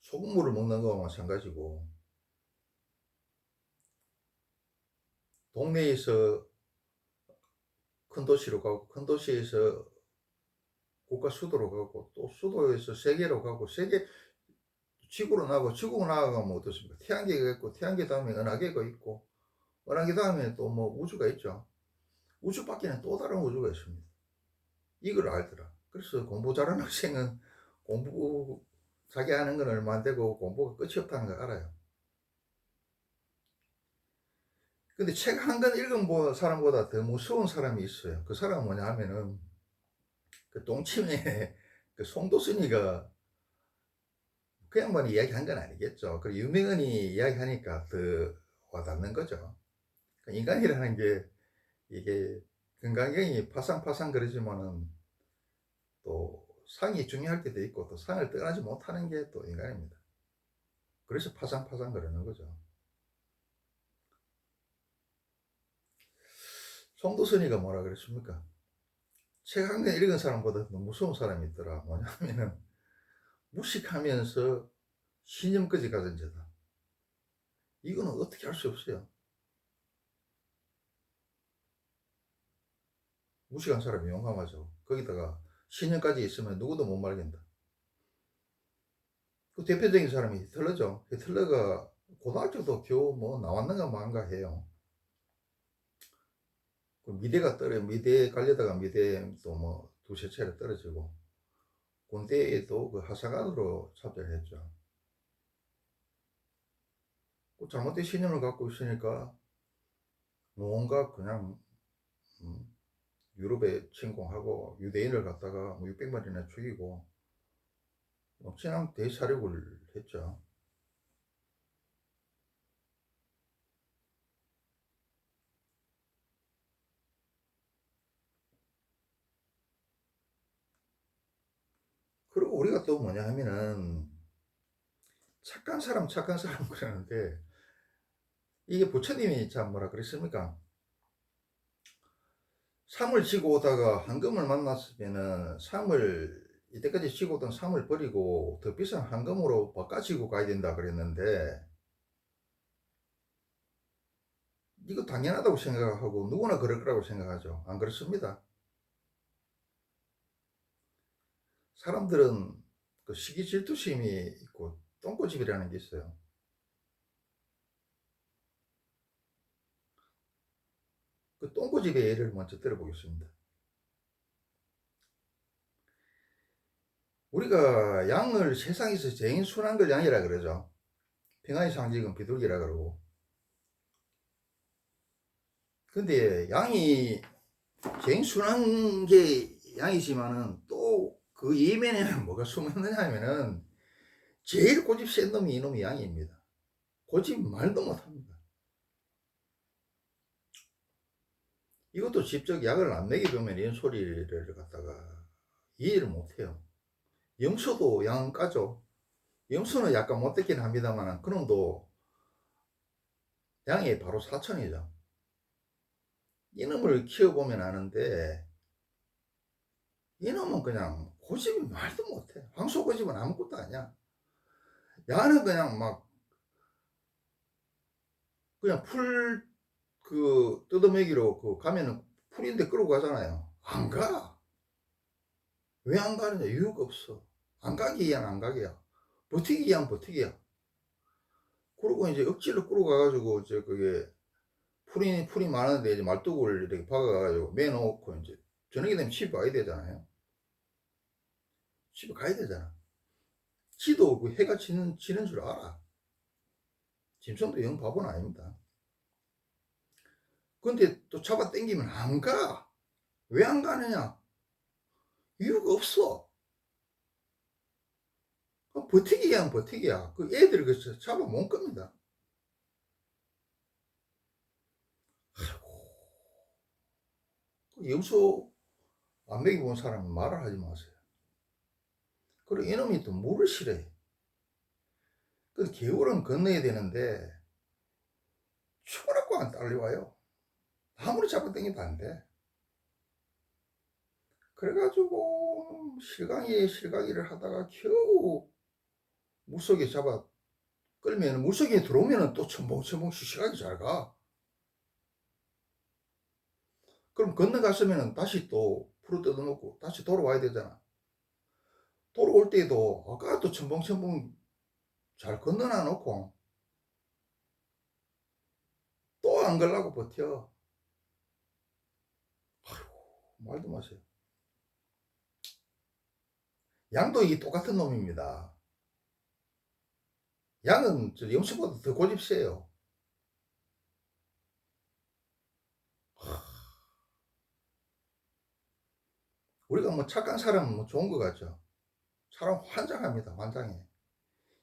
소금물을 먹는 거와 마찬가지고 동네에서 큰 도시로 가고, 큰 도시에서 국가 수도로 가고, 또 수도에서 세계로 가고, 세계 지구로 나가고, 지구로 나가면 어떻습니까? 태양계가 있고, 태양계 다음에 은하계가 있고, 은하계 다음에 또 뭐 우주가 있죠. 우주 밖에는 또 다른 우주가 있습니다. 이걸 알더라. 그래서 공부 잘하는 학생은 공부 자기 하는 건 얼마 안 되고 공부가 끝이 없다는 걸 알아요. 근데 책 한 권 읽은 사람보다 더 무서운 사람이 있어요. 그 사람은 뭐냐 하면은 그 동치미의 그 송도순이가 그 양반이 이야기한 건 아니겠죠. 그 유명한이 이야기하니까 더 와닿는 거죠. 그러니까 인간이라는 게 이게 건강경이 파상파상 그러지만은 또 상이 중요할 때도 있고 또 상을 떠나지 못하는 게 또 인간입니다. 그래서 파상파상 그러는 거죠. 송도순이가 뭐라 그랬습니까? 책 한 권 읽은 사람보다 더 무서운 사람이 있더라. 뭐냐면은 무식하면서 신념까지 가진 자다. 이거는 어떻게 할 수 없어요. 무식한 사람이 용감하죠. 거기다가 신념까지 있으면 누구도 못 말린다. 그 대표적인 사람이 히틀러죠. 히틀러가 고등학교도 겨우 뭐 나왔는가 만가 해요. 그 미대에 가려다가 미대 또 뭐 두세 차례 떨어지고, 군대에도 그 하사관으로 참전을 했죠. 그 잘못된 신념을 갖고 있으니까 뭔가 그냥 음, 유럽에 침공하고 유대인을 갖다가 뭐 600마리나 죽이고 뭐 그냥 대사륙을 했죠. 그리고 우리가 또 뭐냐 하면은 착한 사람 그러는데, 이게 부처님이 참 뭐라 그랬습니까? 삶을 지고 오다가 황금을 만났으면은 삶을 이때까지 지고 오던 삶을 버리고 더 비싼 황금으로 바꿔지고 가야 된다 그랬는데, 이거 당연하다고 생각하고 누구나 그럴 거라고 생각하죠. 안 그렇습니다. 사람들은 그 시기 질투심이 있고 똥꼬집이라는 게 있어요. 그 똥꼬집의 예를 먼저 들어보겠습니다. 우리가 양을 세상에서 제일 순한 걸 양이라 그러죠. 평화의 상징은 비둘기라 그러고. 근데 양이 제일 순한 게 양이지만은 또 그 이면에는 뭐가 숨어 있느냐 하면은 제일 고집 센 놈이 이놈이 양입니다. 고집 말도 못합니다. 이것도 직접 약을 안 먹여보면 이런 소리를 갖다가 이해를 못해요. 염소도 양 까죠. 염소는 약간 못되긴 합니다만 그놈도 양이 바로 사천이죠. 이놈을 키워보면 아는데 이놈은 그냥 고집이 말도 못해. 황소 고집은 아무것도 아니야. 야는 그냥 막 그냥 풀 그 뜯어먹이로 그 가면은 풀인데 끌고 가잖아요. 안 가. 왜 안 가느냐? 이유가 없어. 안 가기 위한 안 가기야. 버티기 위한 버티기야. 그리고 이제 억지로 끌고 가가지고 이제 그게 풀이 많은데 이제 말뚝을 이렇게 박아가지고 매놓고 이제 저녁에 되면 집에 가야 되잖아요. 집에 가야 되잖아. 지도 그 해가 지는 줄 알아. 짐승도 영 바보는 아닙니다. 근데 또 잡아 당기면 안 가. 왜 안 가느냐? 이유가 없어. 버티기야, 버티기야. 그 애들 그 잡아 못 겁니다. 그 염소 안 먹여본 사람은 말을 하지 마세요. 그리고 이놈이 또 물을 싫어해. 그 겨울은 건너야 되는데 추워갖고 안 딸려와요. 아무리 잡아당겨도 안 돼. 그래가지고 실강이를 하다가 겨우 물속에 잡아 끌면 물속에 들어오면 또 첨벙첨벙 시시하게 잘 가. 그럼 건너갔으면 다시 또 풀어 뜯어놓고 다시 돌아와야 되잖아. 돌아올 때도 아까 또 첨벙첨벙 잘 건너놔 놓고 또 안 걸라고 버텨. 말도 마세요. 양도 이 똑같은 놈입니다. 양은 저 염소보다 더 고집 세요. 우리가 뭐 착한 사람은 뭐 좋은 것 같죠. 사람 환장합니다. 환장해.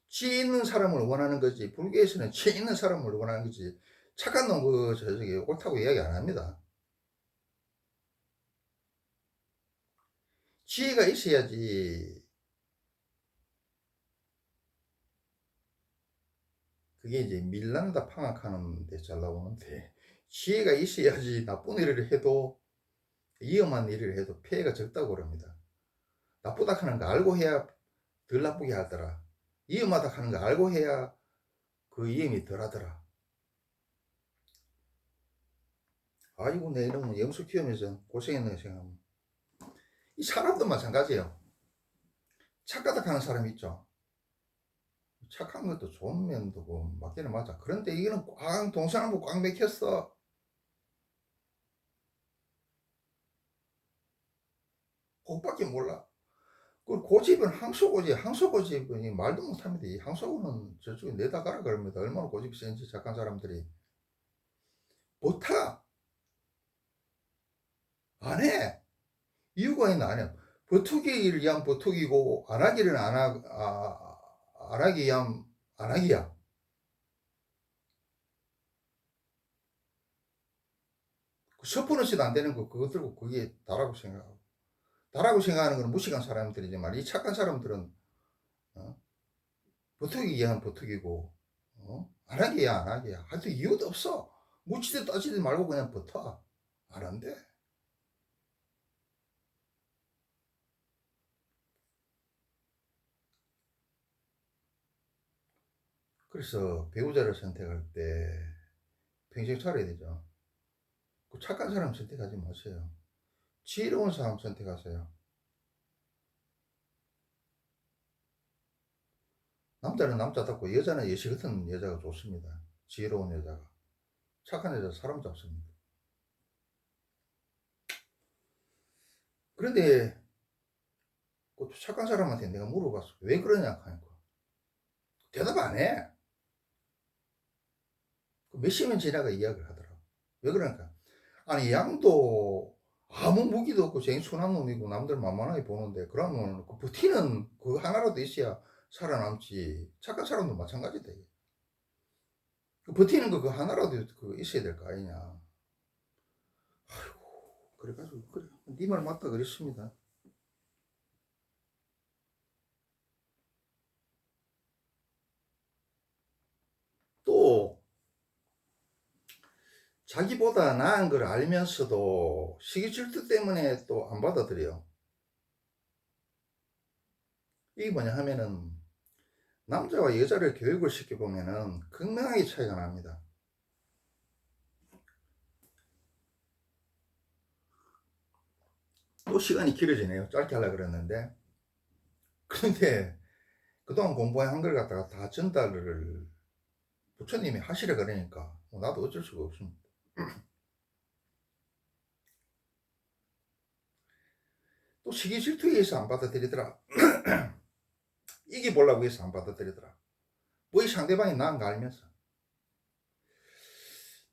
치 있는 사람을 원하는 거지. 불교에서는 치 있는 사람을 원하는 거지. 착한 놈 저기 옳다고 이야기 안 합니다. 지혜가 있어야지. 그게 이제 밀란다 방학하는 데 잘 나오는데, 지혜가 있어야지 나쁜 일을 해도, 위험한 일을 해도 피해가 적다고 그럽니다. 나쁘다 하는 거 알고 해야 덜 나쁘게 하더라. 위험하다 하는 거 알고 해야 그 위험이 덜 하더라. 아이고, 내 이놈은 염소 키우면서 고생했네 생각하면. 이 사람도 마찬가지예요. 착하다 하는 사람 있죠. 착한 것도 좋은 면도 맞기는 맞아. 그런데 이거는 꽉 동서남북 꽉 맥혔어. 그것밖에 몰라. 그 고집은 항소고집, 항소고집은 말도 못합니다. 이 항소고는 저쪽에 내다 가라 그럽니다. 얼마나 고집이 센지 착한 사람들이. 못하. 안 해. 이유가 있나 안 해. 버투기를 위한 버투기고 안 하기는 안 하기 위한 안 하기야. 서포너시도 안 되는 거 그거 들고 그게 다라고 생각하고. 다라고 생각하는 건 무식한 사람들이지만 이 착한 사람들은 어? 버투기 위한 버투기고 안 하기야 안 하기야. 하여튼 이유도 없어. 묻지도 따지지 말고 그냥 버텨. 안 한대. 그래서 배우자를 선택할 때 평생 살아야 되죠. 그 착한 사람 선택하지 마세요. 지혜로운 사람 선택하세요. 남자는 남자답고 여자는 여시 같은 여자가 좋습니다. 지혜로운 여자가. 착한 여자 사람 잡습니다. 그런데 그 착한 사람한테 내가 물어봤어. 왜 그러냐 하니까 대답 안 해. 몇십년 지나가 이야기를 하더라고. 왜 그러니까 아니 양도 아무 무기도 없고 쟁 순한 놈이고 남들 만만하게 보는데 그러면 그 버티는 그 하나라도 있어야 살아남지. 착한 사람도 마찬가지다. 그 버티는 거 그 하나라도 그 있어야 될 거 아니냐. 아이고 그래가지고 그래 네 말 맞다 그랬습니다. 또 자기보다 나은 걸 알면서도 시기 질투 때문에 또 안 받아들여요. 이게 뭐냐 하면은 남자와 여자를 교육을 시켜보면은 극명하게 차이가 납니다. 또 시간이 길어지네요. 짧게 하려고 그랬는데. 그런데 그동안 공부한 걸 갖다가 다 전달을 부처님이 하시려 그러니까 나도 어쩔 수가 없습니다. 또 시기 질투에 의해서 안 받아들이더라. 이겨보려고 해서 안 받아들이더라. 뭐 이 상대방이 나은 거 알면서.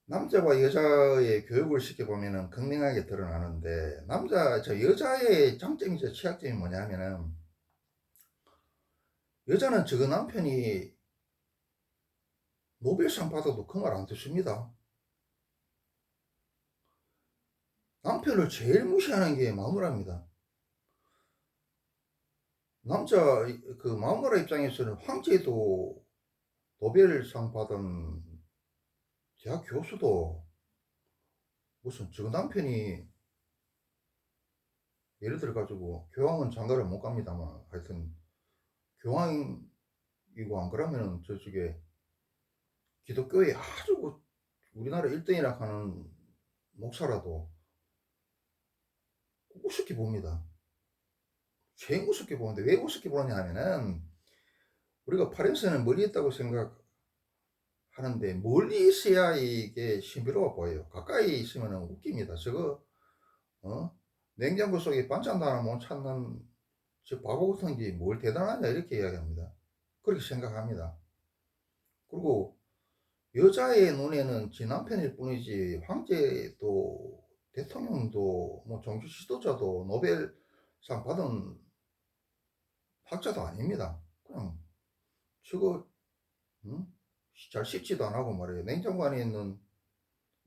남자와 여자의 교육을 시켜보면은 극명하게 드러나는데 여자의 장점이자 취약점이 뭐냐면은 여자는 저 남편이 노벨상 받아도 그 말 안 듣습니다. 남편을 제일 무시하는 게 마누라입니다. 남자 그 마누라 입장에서는 황제도 노벨상 받은 대학 교수도 무슨 저 남편이 예를 들어 가지고 교황은 장가를 못 갑니다만 하여튼 교황이고 안 그러면은 저쪽에 기독교에 아주 우리나라 1등이라 하는 목사라도 우습게 봅니다. 제일 우습게 보는데 왜 우습게 보느냐 하면은 우리가 파렌스는 멀리 있다고 생각하는데 멀리 있어야 이게 신비로워 보여요. 가까이 있으면 웃깁니다. 저거 어? 냉장고 속에 반찬도 하나 못 찾는 저 바보 같은 게 뭘 대단하냐 이렇게 이야기합니다. 그렇게 생각합니다. 그리고 여자의 눈에는 지 남편일 뿐이지 황제도 대통령도 뭐 종교 지도자도 노벨상 받은 학자도 아닙니다. 그냥 저거 응? 잘 씻지도 안 하고 말이에요. 냉장고 안에 있는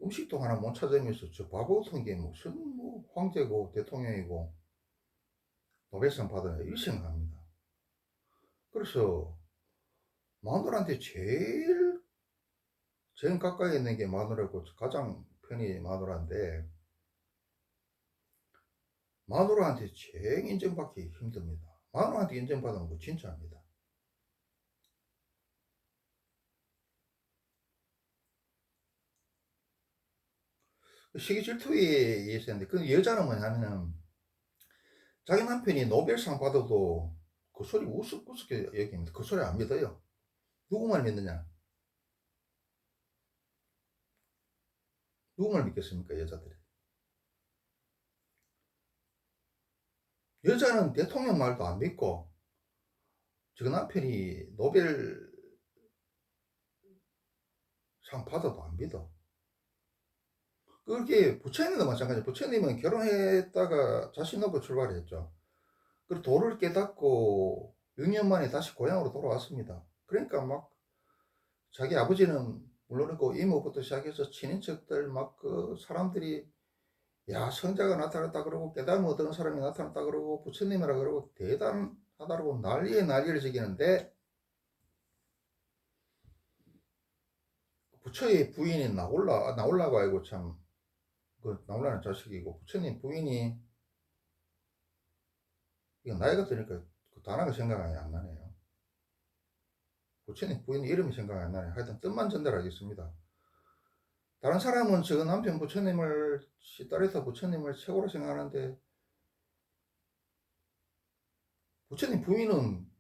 음식도 하나 못 찾으면서 저 바보 같은 게 무슨 뭐 황제고 대통령이고 노벨상 받아야 이 생각합니다. 그래서 마누라한테 제일 가까이 있는 게 마누라고 가장 편히 마누라인데 마누라한테 제일 인정받기 힘듭니다. 마누라한테 인정받으면 뭐 진짜입니다. 시기 질투에 의해서인데 그 여자는 뭐냐면은 자기 남편이 노벨상 받아도 그 소리 우습게 여깁니다. 그 소리 안 믿어요. 누구 말 믿느냐? 누구 말 믿겠습니까, 여자들이? 여자는 대통령 말도 안 믿고, 저 남편이 노벨상 받아도 안 믿어. 그렇게 부처님도 마찬가지예요. 부처님은 결혼했다가 자식 놓고 출발했죠. 그리고 도를 깨닫고 6년 만에 다시 고향으로 돌아왔습니다. 그러니까 막 자기 아버지는 물론이고 이모부터 시작해서 친인척들 막 그 사람들이 야 성자가 나타났다 그러고 깨달음 얻은 사람이 나타났다 그러고 부처님이라 그러고 대단하다고 난리에 난리를 지기는데 부처의 부인이 나올라고 알고 참 그 나올라는 자식이고 부처님 부인이 이거 나이가 드니까 그 단어가 생각이 안 나네요. 부처님 부인 이름이 생각이 안 나네. 하여튼 뜻만 전달하겠습니다. 다른 사람은 저 남편 부처님을 딸에서 부처님을 최고로 생각하는데 부처님 부인은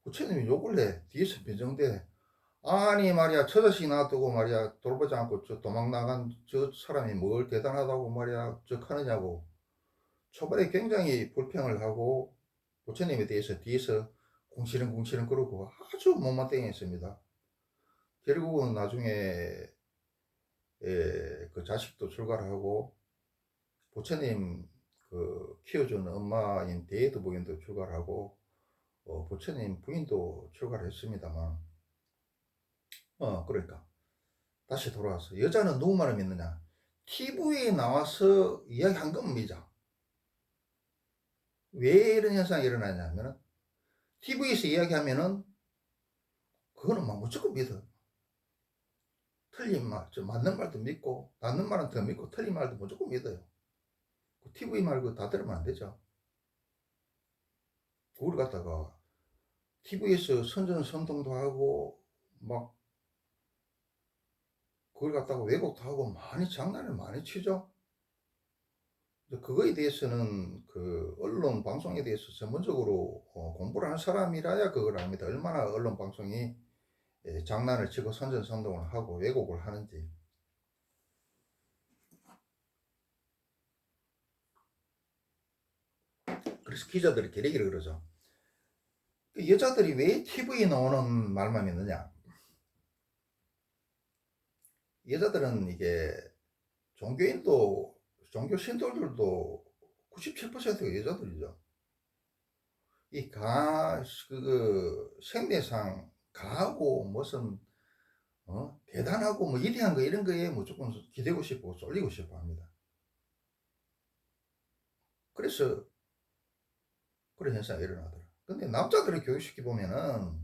부처님이 욕을 해. 뒤에서 변정돼. 아니 말이야 저 자식 놔두고 말이야 돌보지 않고 저 도망 나간 저 사람이 뭘 대단하다고 말이야 저 하느냐고 초반에 굉장히 불평을 하고 부처님에 대해서 뒤에서 궁시렁궁시렁 그러고 아주 못마땅했습니다. 결국은 나중에 그 자식도 출가를 하고 부처님 그 키워주는 엄마인 대에도 부인도 출가를 하고 부처님 부인도 출가를 했습니다만 그러니까 다시 돌아와서 여자는 누구 말을 믿느냐 TV에 나와서 이야기한 건 믿어. 왜 이런 현상이 일어나냐면은 TV에서 이야기하면은 그거는 막 무조건 믿어. 틀린 말, 맞는 말도 믿고 맞는 말은 더 믿고 틀린 말도 무조건 믿어요. 그 TV 말 그거 다 들으면 안 되죠. 그걸 갖다가 TV에서 선전선동도 하고 막 그걸 갖다가 왜곡도 하고 많이 장난을 많이 치죠. 그거에 대해서는 그 언론 방송에 대해서 전문적으로 공부를 하는 사람이라야 그걸 압니다. 얼마나 언론 방송이 장난을 치고 선전선동을 하고 왜곡을 하는지. 그래서 기자들이 기레기를 그러죠. 그 여자들이 왜 TV에 나오는 말만 믿느냐? 여자들은 이게 종교인도 종교 신도들도 97%가 여자들이죠. 이 생리상 가하고 무슨 대단하고 뭐 위대한 거 이런 거에 무조건 기대고 싶고 쏠리고 싶어 합니다. 그래서 그런 현상이 일어나더라. 근데 남자들을 교육시켜 보면은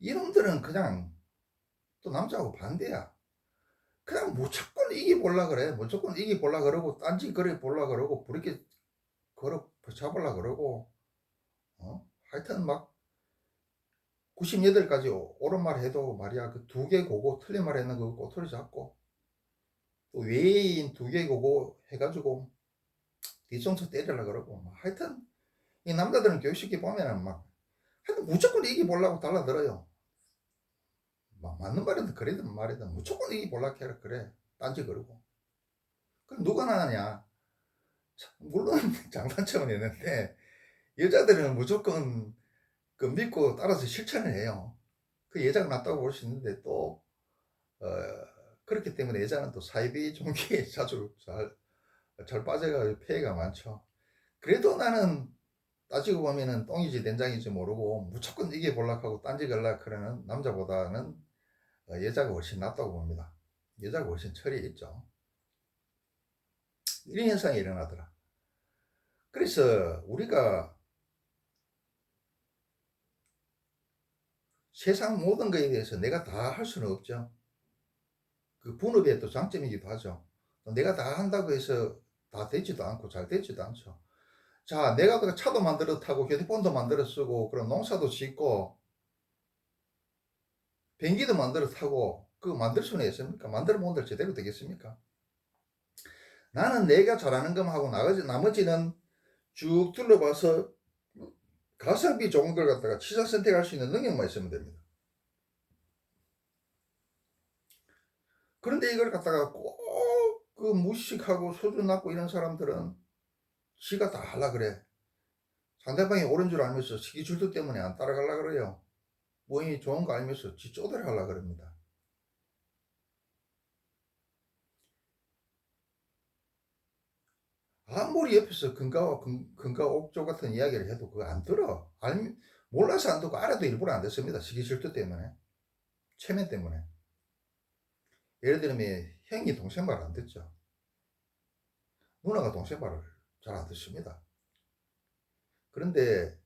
이놈들은 그냥 또 남자하고 반대야. 그냥 무조건 이기보려 그래. 무조건 이기보려 그러고 딴지 거래 보려 그러고 부르게 걸어 잡으려 그러고 하여튼 막 98가지 옳은 말 해도 말이야 그 두 개 고고 틀린 말 했는 거 꼬투리 잡고 또 외인 두 개 고고 해가지고 뒤통수 때리려고 그러고 뭐 하여튼 이 남자들은 교육시키 보면은 막 하여튼 무조건 이기 보려고 달라들어요. 막 맞는 말이든 그래든 말이든 무조건 이기 보려고 해라 그래. 딴지 그러고. 그럼 누가 나가냐? 물론 장단점은 있는데 여자들은 무조건 그 믿고 따라서 실천을 해요. 그 여자가 낫다고 볼 수 있는데 또 어, 그렇기 때문에 여자는 또 사이비 종기에 자주 잘 빠져가지고 피해가 많죠. 그래도 나는 따지고 보면은 똥이지 된장인지 모르고 무조건 이게 볼락하고 딴지 걸락 그러는 남자보다는 여자가 훨씬 낫다고 봅니다. 여자가 훨씬 철이 있죠. 이런 현상이 일어나더라. 그래서 우리가 세상 모든 것에 대해서 내가 다 할 수는 없죠. 그 본업의 또 장점이기도 하죠. 내가 다 한다고 해서 다 되지도 않고 잘 되지도 않죠. 자, 내가 그 차도 만들어 타고 휴대폰도 만들어 쓰고 그런 농사도 짓고 비행기도 만들어 타고 그거 만들 수는 있습니까? 만들어 본들 제대로 되겠습니까? 나는 내가 잘하는 것만 하고 나머지는 쭉 둘러봐서 가성비 좋은 걸 갖다가 취사 선택할 수 있는 능력만 있으면 됩니다. 그런데 이걸 갖다가 꼭 그 무식하고 소주 낮고 이런 사람들은 지가 다 하려 그래. 상대방이 옳은 줄 알면서 시기 질투 때문에 안 따라가려 그래요. 뭐이 좋은 거 알면서 지 쪼대려 하려 그럽니다. 아무리 옆에서 근가 옥조 같은 이야기를 해도 그거 안 들어. 몰라서 안 듣고 알아도 일부러 안 듣습니다. 시기 질투 때문에. 체면 때문에. 예를 들면 형이 동생 말 안 듣죠. 누나가 동생 말을 잘 안 듣습니다. 그런데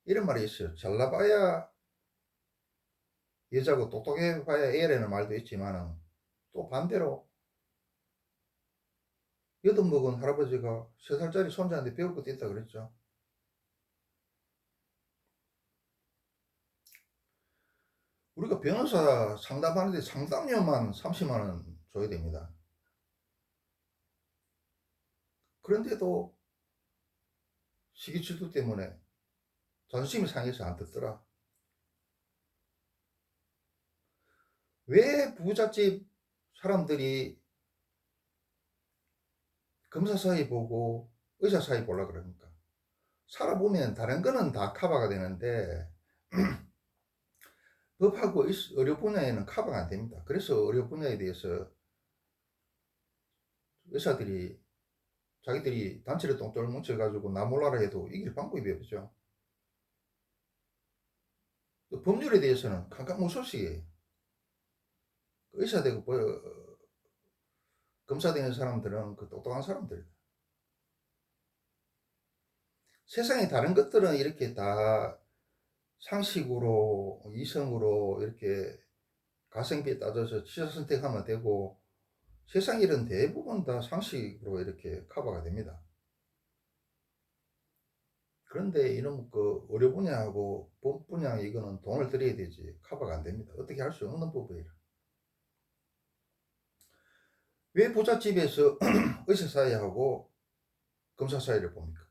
이런 말이 있어요. 잘나봐야 여자고 똑똑해봐야 애라는 말도 있지만은 또 반대로 여든먹은 할아버지가 3살짜리 손자한테 배울 것도 있다 그랬죠. 우리가 변호사 상담하는데 상담료만 30만 원 줘야 됩니다. 그런데도 시기 질투 때문에 자존심이 상해서 안 듣더라. 왜 부잣집 사람들이 검사 사이 보고 의사 사이 보려 그럽니까? 살아보면 다른 거는 다 커버가 되는데 법하고 의료 분야에는 커버가 안 됩니다. 그래서 의료 분야에 대해서 의사들이 자기들이 단체를 똥돌 뭉쳐가지고 나 몰라라 해도 이길 방법이 없죠. 법률에 대해서는 깜깜무소식이에요. 의사 되고 검사 되는 사람들은 그 똑똑한 사람들. 세상에 다른 것들은 이렇게 다 상식으로 이성으로 이렇게 가성비에 따져서 취사 선택하면 되고 세상 일은 대부분 다 상식으로 이렇게 커버가 됩니다. 그런데 이놈 그 의료 분야하고 법 분야 이거는 돈을 들여야 되지 커버가 안 됩니다. 어떻게 할 수 없는 법이에요. 왜 부잣집에서 의사 사이하고 검사 사이를 봅니까?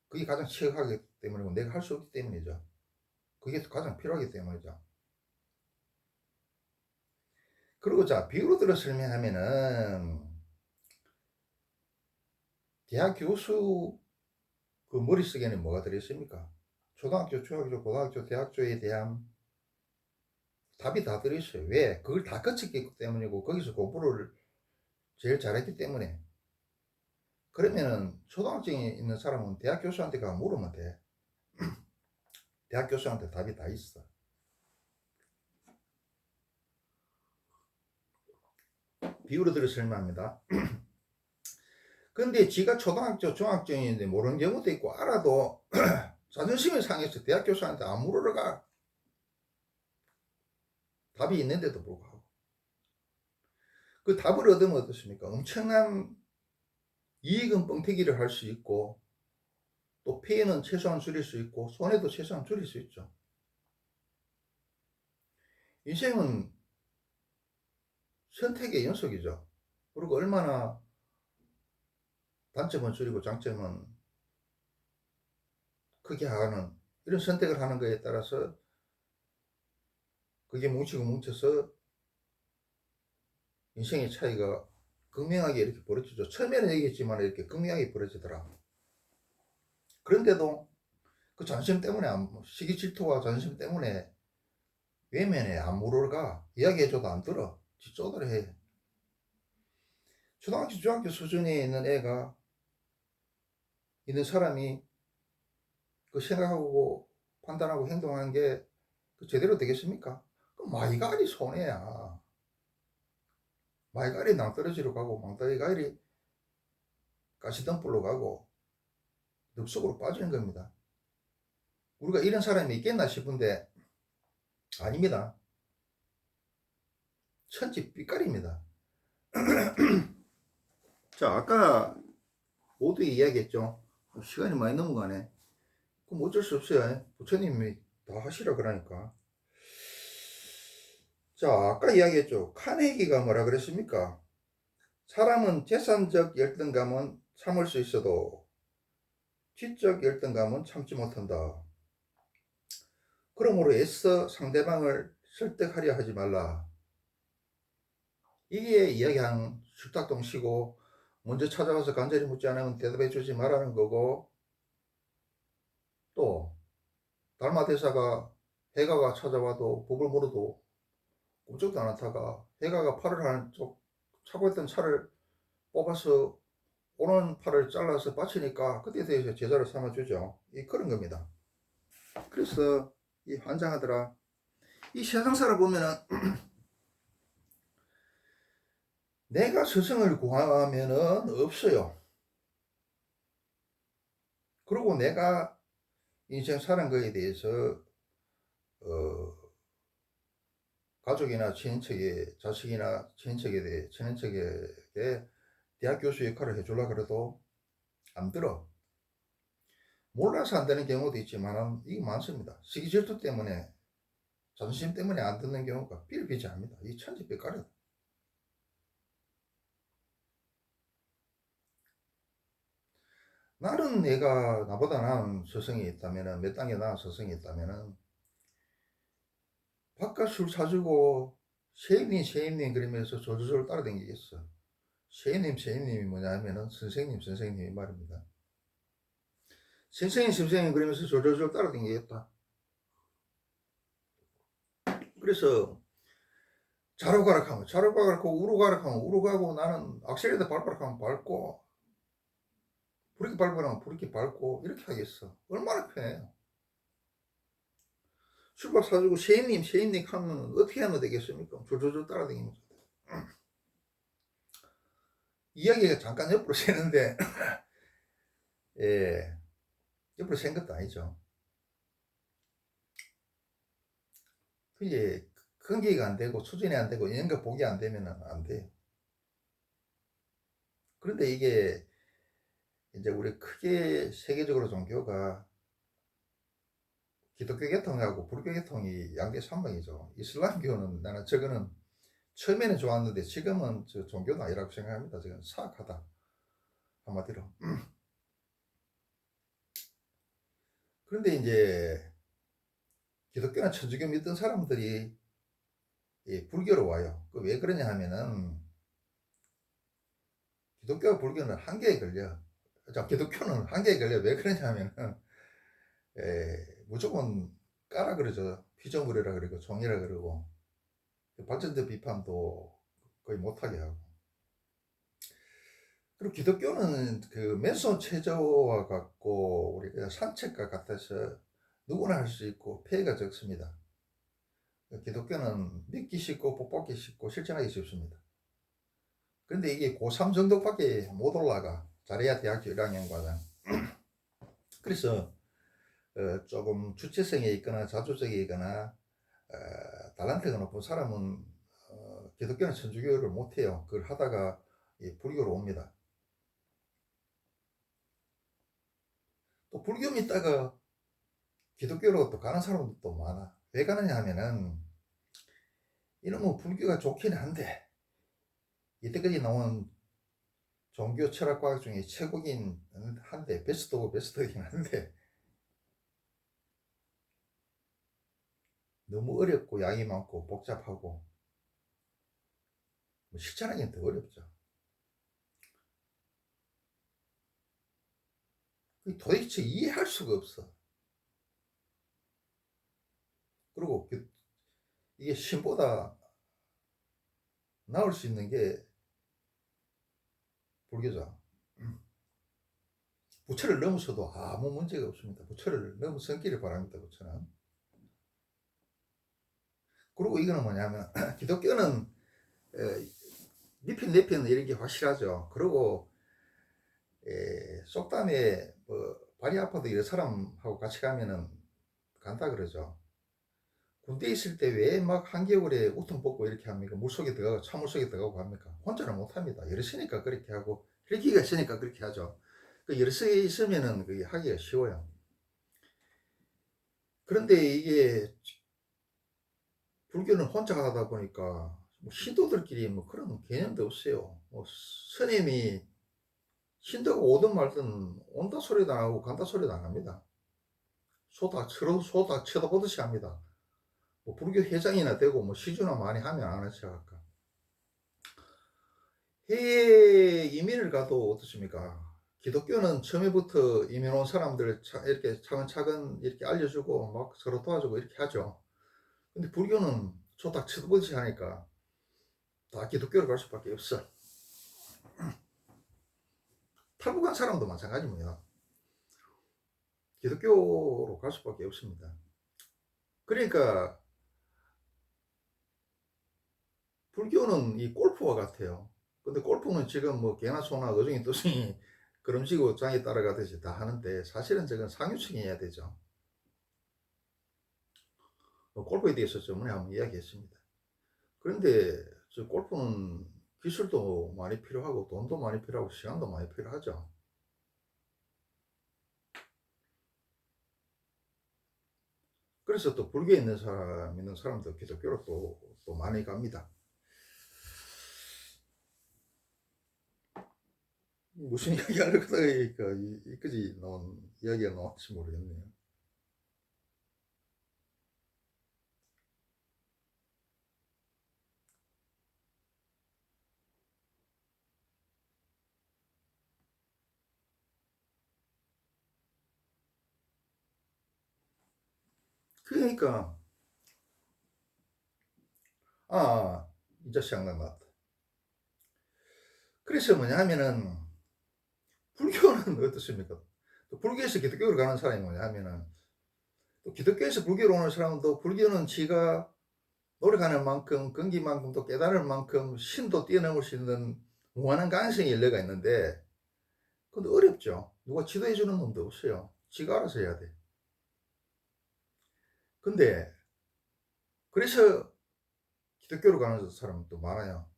그게 가장 취약하기 때문이고 내가 할 수 없기 때문이죠. 그게 가장 필요하기 때문이죠. 그리고 자 비유로 들어 설명하면은 대학 교수 그 머릿속에는 뭐가 들어있습니까? 초등학교, 중학교, 고등학교, 대학교에 대한 답이 다 들어있어요. 왜? 그걸 다 거쳤기 때문이고 거기서 공부를 제일 잘했기 때문에. 그러면은 초등학생에 있는 사람은 대학 교수한테 가 물으면 돼. 대학 교수한테 답이 다 있어. 비유로 들어 설명합니다. 근데 지가 초등학교, 중학생인데 모르는 경우도 있고 알아도 자존심이 상해서 대학 교수한테 안 물으러 가. 답이 있는데도 불구하고. 그 답을 얻으면 어떻습니까? 엄청난 이익은 뻥튀기를 할 수 있고 또 피해는 최소한 줄일 수 있고 손해도 최소한 줄일 수 있죠. 인생은 선택의 연속이죠. 그리고 얼마나 단점은 줄이고 장점은 크게 하는 이런 선택을 하는 거에 따라서 그게 뭉치고 뭉쳐서 인생의 차이가 극명하게 이렇게 벌어지죠. 처음에는 얘기했지만 이렇게 극명하게 벌어지더라. 그런데도 그 자존심 때문에 시기 질투와 자존심 때문에 외면해. 안 물어가. 이야기해줘도 안 들어. 뒷조들 해. 초등학교 중학교 수준에 있는 애가 있는 사람이 그 생각하고 판단하고 행동하는 게 그 제대로 되겠습니까? 그 마이가리 손해야. 마이가리 낭떠러지로 가고 망다이가리 가시덤불로 가고 늪속으로 빠지는 겁니다. 우리가 이런 사람이 있겠나 싶은데 아닙니다. 천지 삐까리입니다. 자, 아까 모두 이야기했죠. 시간이 많이 넘어가네. 그럼 어쩔 수 없어요. 부처님이 다 하시라 그러니까. 자, 아까 이야기했죠. 카네기가 뭐라 그랬습니까? 사람은 재산적 열등감은 참을 수 있어도 지적 열등감은 참지 못한다. 그러므로 애써 상대방을 설득하려 하지 말라. 이게 이야기한 술탁동시고 먼저 찾아와서 간절히 묻지 않으면 대답해 주지 말라는 거고, 또 달마대사가 해가가 찾아와도 법을 물어도 꼼짝도 안 하다가 해가가 팔을 하는 쪽 차고 있던 차를 뽑아서 오는 팔을 잘라서 바치니까 그때 대해서 제자를 삼아주죠. 이 그런 겁니다. 그래서 이 환장하더라. 이 세상 살아보면은 내가 스승을 구하면은 없어요. 그리고 내가 인생 사는 거에 대해서 가족이나 친인척에 자식이나 친인척에게 대학 교수 역할을 해주려고 그래도 안 들어. 몰라서 안 되는 경우도 있지만 이게 많습니다. 시기 질투 때문에 자존심 때문에 안 듣는 경우가 비일비재합니다. 이 천지백가리다. 나는 내가 나보다 나은 스승이 있다면은 몇 단계 나은 스승이 있다면은 바깥 술 사주고 셰임님 그러면서 조조조를 따라다니겠어. 셰임님이 뭐냐면은 선생님이 말입니다. 선생님 그러면서 조조조 따라다니겠다. 그래서 자로 가라 하면 자로 가라 하고 우로 가라 하면 우로 가고 나는 악셀레이터 밟으라 하면 밟고 브레이크 밟으라 하면 브레이크 밟고 이렇게 하겠어. 얼마나 편해요. 술밥 사주고 셰임님 하면 어떻게 하면 되겠습니까? 조조조 따라다니면서. 이야기가 잠깐 옆으로 새는데 예, 옆으로 샌 것도 아니죠. 그게 근기가 안 되고 수준이 안 되고 이런 거 보기 안 되면 안 돼요. 그런데 이게 이제 우리 크게 세계적으로 종교가 기독교 계통하고 불교 계통이 양대 산맥이죠. 이슬람교는 나는 저거는 처음에는 좋았는데 지금은 저 종교는 아니라고 생각합니다. 지금 사악하다 한마디로. 그런데 이제 기독교나 천주교 믿던 사람들이 불교로 와요. 왜 그러냐 하면은 기독교와 불교는 한계에 걸려. 기독교는 한계에 걸려. 왜 그러냐 하면은 무조건 까라 그러죠. 피조물이라 그러고 종이라 그러고 발전적 비판도 거의 못하게 하고. 그리고 기독교는 그 맨손 체조와 같고 우리가 산책과 같아서 누구나 할 수 있고 폐해가 적습니다. 기독교는 믿기 쉽고 복받기 쉽고 실천하기 쉽습니다. 그런데 이게 고3 정도밖에 못 올라가. 잘해야 대학교 1학년 과정. 그래서 조금 주체성이 있거나 자조적이 있거나 달란트가 높은 사람은 기독교나 천주교를 못해요. 그걸 하다가 불교로 옵니다. 또 불교 믿다가 기독교로 또 가는 사람도 많아. 왜 가느냐 하면은 이놈의 불교가 좋긴 한데 이때까지 나온 종교 철학 과학 중에 최고긴 한데 베스트 오브 베스트이긴 한데 너무 어렵고 양이 많고 복잡하고 실천하기는 더 어렵죠. 도대체 이해할 수가 없어. 그리고 이게 신보다 나을 수 있는 게 불교죠. 부처를 넘어서도 아무 문제가 없습니다. 부처를 넘어서기를 바랍니다. 부처는. 그리고 이거는 뭐냐면 기독교는 니핀 내핀 이런 게 확실하죠. 그리고 속담에 뭐 발이 아파도 여러 사람하고 같이 가면은 간다 그러죠. 군대 있을 때 왜 막 한겨울에 우통 벗고 이렇게 합니까? 물속에 들어가고 차물속에 들어가고 합니까? 혼자는 못합니다. 여럿이니까 그렇게 하고 헬기가 있으니까 그렇게 하죠. 그 여럿이 있으면은 그게 하기가 쉬워요. 그런데 이게 불교는 혼자 하다 보니까 뭐 신도들끼리 뭐 그런 개념도 없어요. 뭐 스님이 신도가 오든 말든 온다 소리도 안 하고 간다 소리도 안 합니다. 소다 쳐다보듯이 합니다. 뭐 불교 회장이나 되고 뭐 시주나 많이 하면 안 하죠. 아까 해외 이민을 가도 어떻습니까? 기독교는 처음에부터 이민 온 사람들 이렇게 차근차근 이렇게 알려주고 막 서로 도와주고 이렇게 하죠. 근데 불교는 소다 쳐다보듯이 하니까 다 기독교로 갈 수밖에 없어. 탈북한 사람도 마찬가지입니다. 기독교로 갈 수밖에 없습니다. 그러니까 불교는 이 골프와 같아요. 근데 골프는 지금 뭐 개나 소나 어중이 떠중이 그름지고 장에 따라가듯이 다 하는데 사실은 저건 상유층이 해야 되죠. 골프에 대해서 저번에 한번 이야기했습니다. 그런데 저 골프는 기술도 많이 필요하고 돈도 많이 필요하고 시간도 많이 필요하죠. 그래서 또 불교에 있는 사람, 있는 사람도 기독교로 또 많이 갑니다. 무슨 이야기 하려고 하니까 이까지 나온 이야기가 나올지 모르겠네요. 그러니까, 이제 생각났다. 그래서 뭐냐 하면은, 불교는 어떻습니까? 또 불교에서 기독교로 가는 사람이 뭐냐 하면은, 또 기독교에서 불교로 오는 사람도 불교는 지가 노력하는 만큼, 근기만큼 또 깨달을 만큼 신도 뛰어넘을 수 있는 무한한 가능성이 열려가 있는데, 근데 어렵죠. 누가 지도해주는 놈도 없어요. 지가 알아서 해야 돼. 근데, 그래서 기독교로 가는 사람도 많아요.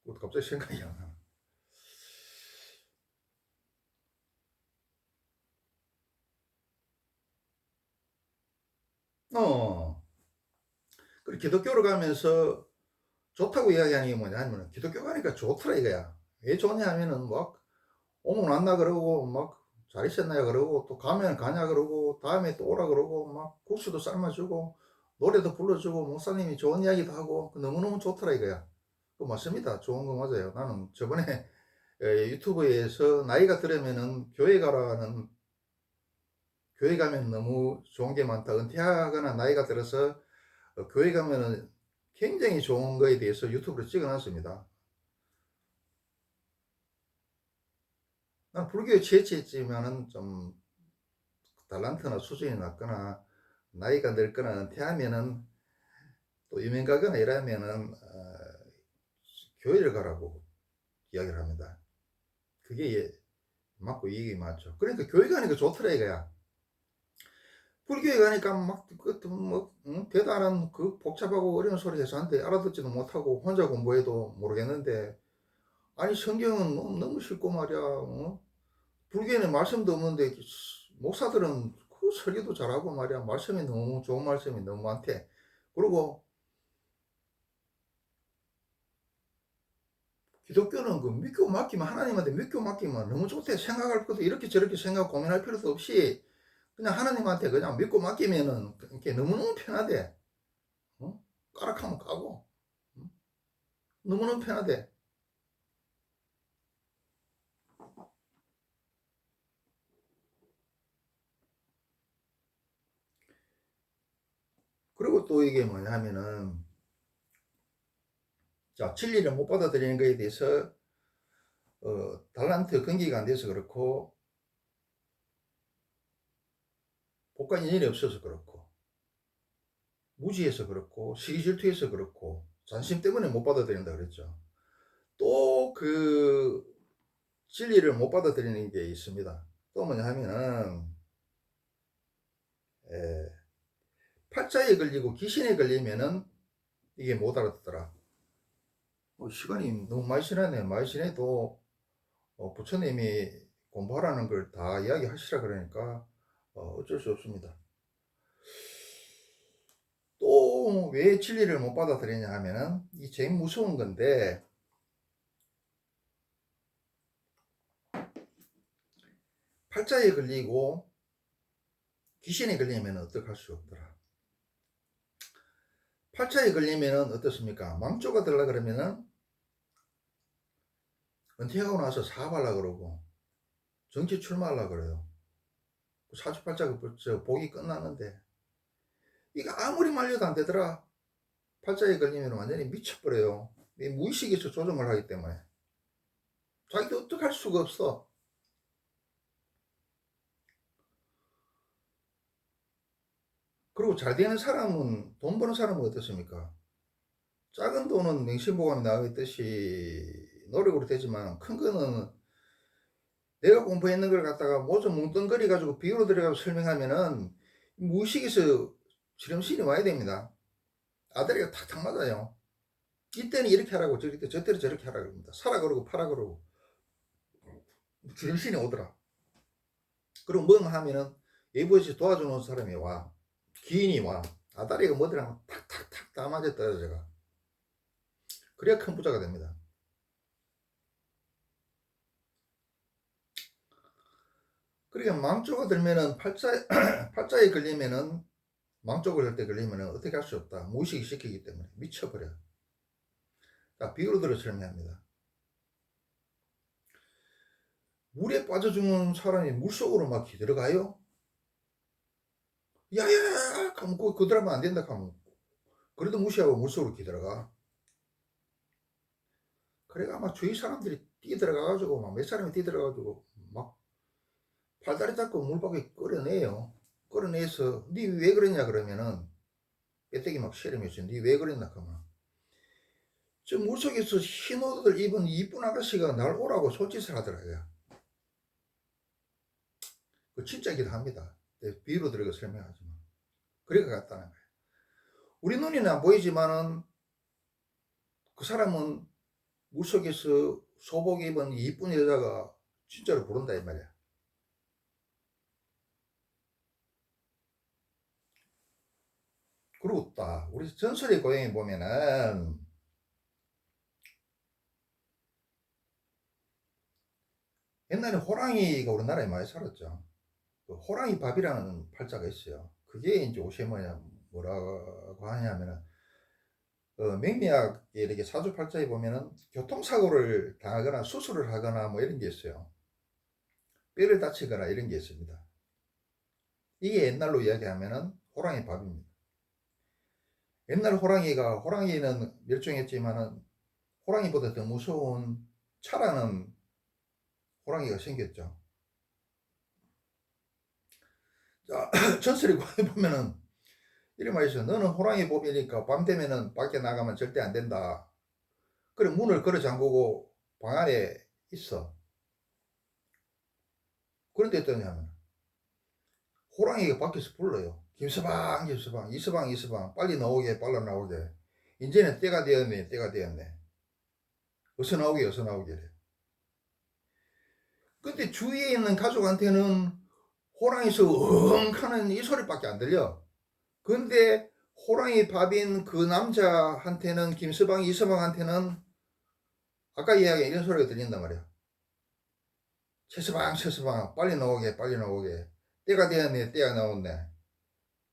그것도 갑자기 생각이 안 나. 어, 그리고 기독교로 가면서 좋다고 이야기하는 게 뭐냐면, 기독교 가니까 좋더라 이거야. 왜 좋냐 하면은 막, 오면 왔나 그러고, 막, 잘 있었나요 그러고, 또 가면 가냐 그러고, 다음에 또 오라 그러고, 막, 국수도 삶아주고, 노래도 불러주고, 목사님이 좋은 이야기도 하고, 너무너무 좋더라 이거야. 그 맞습니다. 좋은 거 맞아요. 나는 저번에 유튜브에서 나이가 들으면은 교회 가라는, 교회 가면 너무 좋은 게 많다. 은퇴하거나 나이가 들어서 교회 가면은 굉장히 좋은 거에 대해서 유튜브로 찍어놨습니다. 난 불교에 취했지만은 좀 달란트나 수준이 낮거나 나이가 늙거나 은퇴하면은 또 유명 가거나 이러면은 교회를 가라고 이야기를 합니다. 그게 맞고 이게 맞죠. 그러니까 교회 가니까 좋더라 이거야. 불교에 가니까 막뭐 대단한 그 복잡하고 어려운 소리 해서 한테 알아듣지도 못하고 혼자 공부해도 모르겠는데 아니 성경은 너무 쉽고 말이야. 불교에는 말씀도 없는데 목사들은 그 설교도 잘하고 말이야. 말씀이 너무 좋은 말씀이 너무 많대. 그리고 기독교는 그 믿고 맡기면, 하나님한테 믿고 맡기면 너무 좋대. 생각할 것도 이렇게 저렇게 생각 고민할 필요도 없이 그냥 하나님한테 그냥 믿고 맡기면은 이렇게 너무너무 편하대. 어? 까락하면 까고. 어? 너무너무 편하대. 그리고 또 이게 뭐냐 하면은, 자, 진리를 못 받아들이는 것에 대해서 달란트 근기가 안 돼서 그렇고, 복과 인연이 없어서 그렇고, 무지해서 그렇고, 시기질투해서 그렇고, 잔심 때문에 못 받아들인다 그랬죠. 또 그 진리를 못 받아들이는 게 있습니다. 또 뭐냐 하면은, 팔자에 걸리고 귀신에 걸리면은 이게 못 알아듣더라. 시간이 너무 많이 지나네. 많이 지내도 부처님이 공부하라는 걸 다 이야기하시라 그러니까 어쩔 수 없습니다. 또 왜 진리를 못 받아들이냐 하면은 이 제일 무서운 건데, 팔자에 걸리고 귀신에 걸리면 어떡할 수 없더라. 팔자에 걸리면 어떻습니까? 망조가 되려 그러면은 은퇴하고 나서 사업하려고 그러고 정치 출마하려고 그래요. 사주팔자가 벌써 복이 끝났는데 이거 아무리 말려도 안 되더라. 팔자에 걸리면 완전히 미쳐버려요. 이 무의식에서 조정을 하기 때문에 자기도 어떡할 수가 없어. 그리고 잘 되는 사람은, 돈 버는 사람은 어떻습니까? 작은 돈은 명심보감이 나오겠듯이 노력으로 되지만 큰 거는 내가 공부했는 걸 갖다가 모조 뭉뚱거리 가지고 비유로 들어가서 설명하면은 무의식에서 지름신이 와야 됩니다. 아다리가 탁탁 맞아요. 이때는 이렇게 하라고 저때는 저렇게 하라고 합니다. 사라 그러고 파라 그러고 지름신이 오더라. 그리고 뭔가 하면은 예부에서 도와주는 사람이 와. 기인이 와. 아다리가 뭐더라 탁탁탁 다 맞아 떨어져가. 그래야 큰 부자가 됩니다. 그러니까 망조가 들면은 팔자에 걸리면은, 망조 걸릴 때 걸리면은 어떻게 할 수 없다. 무의식이 시키기 때문에 미쳐버려. 자, 비유로 들어 설명합니다. 물에 빠져 죽는 사람이 물속으로 막 기들어가요. 야야야 하면 그 들어가면 안 된다 하면 그래도 무시하고 물속으로 기들어가. 그래가 막 주위 사람들이 뛰어들어가가지고 막 몇 사람이 뛰어들어가지고 막 팔다리 잡고 물 밖에 끌어내요. 끌어내서 니 왜 그러냐 그러면은 빼떼기 막 실으면서 니 왜 그랬나 하면 저 물속에서 흰 옷을 입은 이쁜 아가씨가 날 오라고 손짓을 하더라고요. 그 진짜기도 합니다. 비유로 들어가 설명하지만 그래 같다는 거예요. 우리 눈에는 안 보이지만은 그 사람은 물속에서 소복 입은 이쁜 여자가 진짜로 부른다 이 말이야. 그리고 딱 우리 전설의 고향에 보면은 옛날에 호랑이가 우리나라에 많이 살았죠. 그 호랑이 밥이라는 팔자가 있어요. 그게 이제 옷이 뭐라고 하냐면은 맹미학에 이렇게 사주팔자에 보면은 교통사고를 당하거나 수술을 하거나 뭐 이런 게 있어요. 뼈를 다치거나 이런 게 있습니다. 이게 옛날로 이야기하면은 호랑이 밥입니다. 옛날 호랑이는 멸종했지만은 호랑이보다 더 무서운 차라는 호랑이가 생겼죠. 자, 전설의 고에 보면은 이런 말이 있어요. 너는 호랑이 법이니까 밤 되면은 밖에 나가면 절대 안 된다. 그래 문을 걸어 잠그고 방 안에 있어. 그런데 어떠냐면 호랑이가 밖에서 불러요. 김서방, 김서방, 이서방, 이서방, 빨리 나오게, 빨리 나오게. 이제는 때가 되었네, 때가 되었네. 어서 나오게, 어서 나오게. 근데 주위에 있는 가족한테는 호랑이에서 응 하는 이 소리밖에 안 들려. 근데 호랑이 밥인 그 남자한테는, 김서방, 이서방한테는 아까 이야기한 이런 소리가 들린단 말이야. 최서방 빨리 나오게 빨리 나오게, 때가 되었네 때가 나왔네,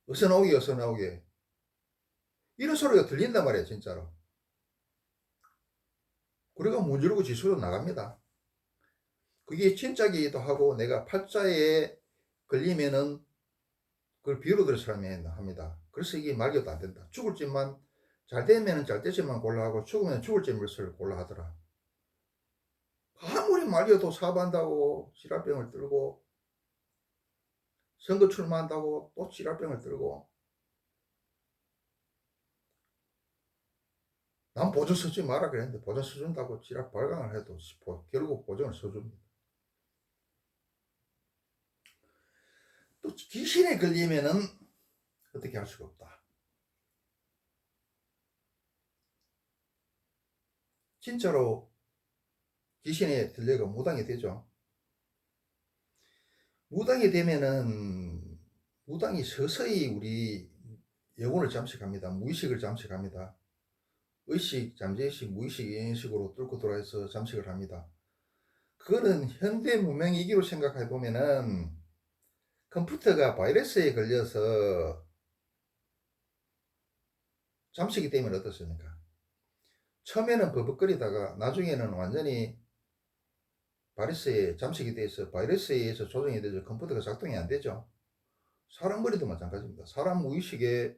어서 나오게 어서 나오게, 이런 소리가 들린단 말이야 진짜로. 그래가 문지르고 지수로 나갑니다. 그게 진짜기도 하고, 내가 팔자에 걸리면은 그걸 비유로 들을 사람이 합니다. 그래서 이게 말겨도 안 된다. 죽을 짓만 잘 되면은 잘 되지만 골라 하고, 죽으면 죽을 짓을 골라 하더라. 아무리 말려도 사업한다고 지랄병을 들고, 선거 출마한다고 또 지랄병을 들고, 난 보증 서지 마라 그랬는데 보증 서준다고 지랄 발광을 해도 결국 보증을 서줍니다. 또 귀신에 걸리면은 어떻게 할 수가 없다. 진짜로 귀신에 들려가 무당이 되죠. 무당이 되면은 무당이 서서히 우리 영혼을 잠식합니다. 무의식을 잠식합니다. 의식, 잠재의식, 무의식, 인식으로 뚫고 들어와서 잠식을 합니다. 그거는 현대 문명 이기로 생각해 보면은, 컴퓨터가 바이러스에 걸려서 잠식이 되면 어떻습니까? 처음에는 버벅거리다가 나중에는 완전히 바이러스에 잠식이 돼서 바이러스에 의해서 조정이 되죠. 컴퓨터가 작동이 안 되죠. 사람 머리도 마찬가지입니다. 사람 무의식에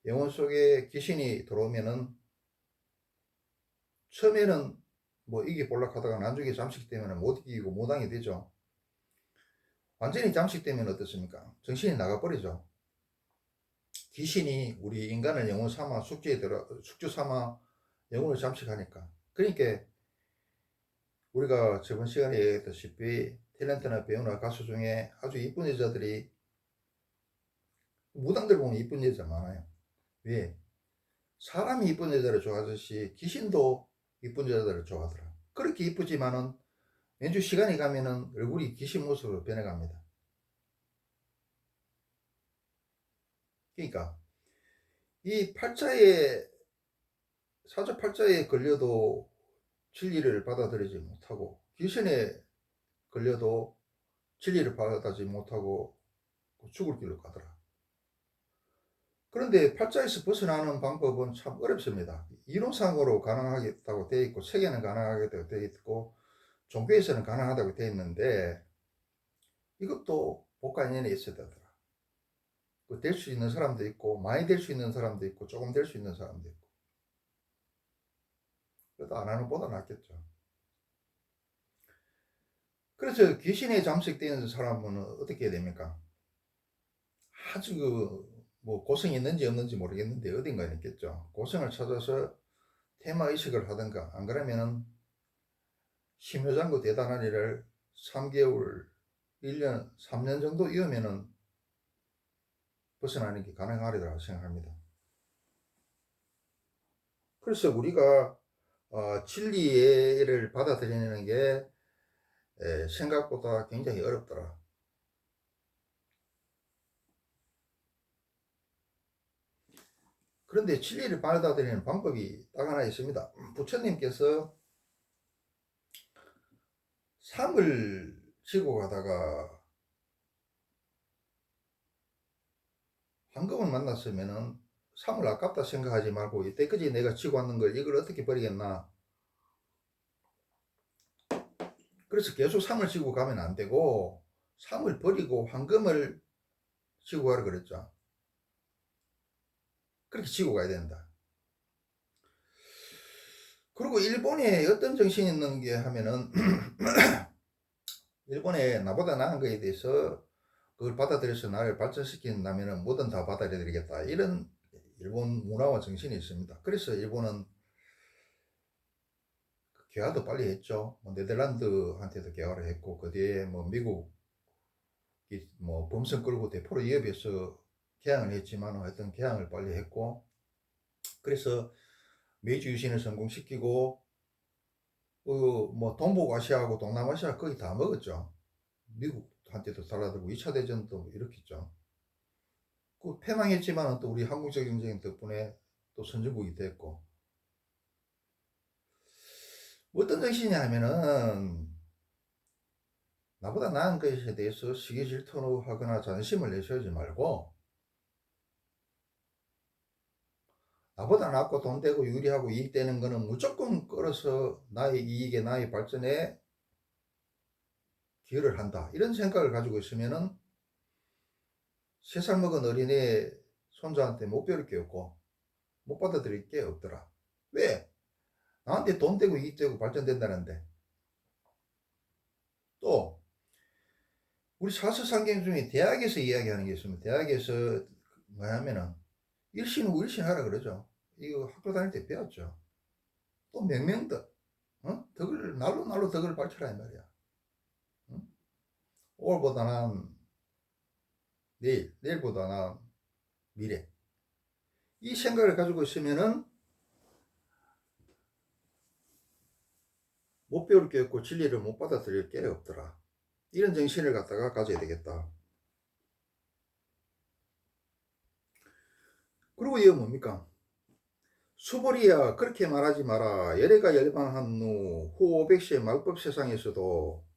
영혼 속에 귀신이 들어오면은 처음에는 뭐 이기보려고 하다가 나중에 잠식되면 못 이기고 무당이 되죠. 완전히 잠식되면 어떻습니까? 정신이 나가버리죠. 귀신이 우리 인간을 영혼 삼아 숙주 삼아 영혼을 잠식하니까. 그러니까 우리가 저번 시간에 얘기했다시피 탤런트나 배우나 가수 중에 아주 이쁜 여자들이, 무당들 보면 이쁜 여자 많아요. 왜? 사람이 이쁜 여자를 좋아하듯이 귀신도 이쁜 여자들을 좋아하더라. 그렇게 이쁘지만은 왠지 시간이 가면은 얼굴이 귀신 모습으로 변해갑니다. 그러니까 이 사주 팔자에 걸려도 진리를 받아들이지 못하고, 귀신에 걸려도 진리를 받아들이지 못하고 죽을 길로 가더라. 그런데 팔자에서 벗어나는 방법은 참 어렵습니다. 이론상으로 가능하겠다고 되어 있고, 세계는 가능하겠다고 되어 있고, 종교에서는 가능하다고 되어 있는데, 이것도 복간인연에 있어야 되더라. 될 수 있는 사람도 있고, 많이 될 수 있는 사람도 있고, 조금 될 수 있는 사람도 있고. 그래도 안 하는 것보다 낫겠죠. 그래서 귀신에 잠식되는 사람은 어떻게 해야 됩니까? 아주 뭐 고성이 있는지 없는지 모르겠는데 어딘가에 있겠죠. 고성을 찾아서 테마의식을 하든가, 안 그러면은 심효장구 대단한 일을 3개월, 1년, 3년 정도 이으면은 벗어나는 게 가능하리라고 생각합니다. 그래서 우리가 진리를 받아들이는 게 생각보다 굉장히 어렵더라. 그런데 진리를 받아들이는 방법이 딱 하나 있습니다. 부처님께서 삶을 지고 가다가 황금을 만났으면은 삶을 아깝다 생각하지 말고, 이때까지 내가 지고 왔는 걸 이걸 어떻게 버리겠나. 그래서 계속 삶을 지고 가면 안 되고, 삶을 버리고 황금을 지고 가라 그랬죠. 그렇게 지고 가야 된다. 그리고 일본에 어떤 정신이 있는 게 하면은 일본에 나보다 나은 거에 대해서 그걸 받아들여서 나를 발전시킨다면은 뭐든 다 받아들이겠다, 이런 일본 문화와 정신이 있습니다. 그래서 일본은 개화도 빨리 했죠. 뭐 네덜란드한테도 개화를 했고, 그 뒤에 뭐 미국이 뭐 범선 끌고 대포로 위협해서 개항을 했지만 하여튼 개항을 빨리 했고, 그래서 메이지 유신을 성공시키고, 뭐 동북아시아하고 동남아시아 거의 다 먹었죠. 미국한테도 달라들고 2차 대전도 일으켰죠. 그 패망했지만 또 우리 한국적 경쟁 덕분에 또 선진국이 됐고. 어떤 정신이냐 하면은 나보다 나은 것에 대해서 시기 질투하거나 자존심을 내세우지 말고 나보다 낫고 돈 되고 유리하고 이익되는 거는 무조건 끌어서 나의 이익에 나의 발전에 기여를 한다. 이런 생각을 가지고 있으면은 3살 먹은 어린애 손자한테 못 배울 게 없고 못 받아들일 게 없더라. 왜? 나한테 돈 되고 이익 되고 발전된다는데. 또 우리 사서상경 중에 대학에서 이야기하는 게 있습니다. 대학에서 뭐냐면은 일신하고 일신하라 그러죠. 이거 학교 다닐 때 배웠죠. 또 명명덕, 덕을 날로 덕을 밝혀라 이 말이야. 응? 오늘보다 난 내일, 내일보다 난 미래. 이 생각을 가지고 있으면은 못 배울 게 없고 진리를 못 받아들일 게 없더라. 이런 정신을 갖다가 가져야 되겠다. 그리고 이거 뭡니까? 수벌이야 그렇게 말하지 마라. 열애가 열방한 후 500시의 말법 세상에서도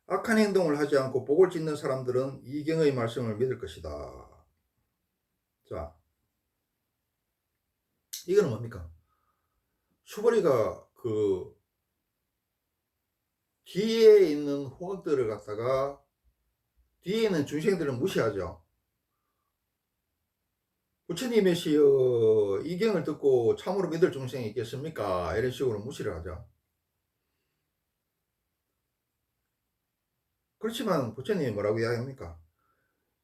악한 행동을 하지 않고 복을 짓는 사람들은 이경의 말씀을 믿을 것이다. 자, 이거는 뭡니까? 수벌이가 그 뒤에 있는 호학들을 갖다가 뒤에 있는 중생들은 무시하죠. 부처님의 시여 이경을 듣고 참으로 믿을 중생이 있겠습니까? 이런 식으로 무시를 하죠. 그렇지만 부처님이 뭐라고 이야기합니까?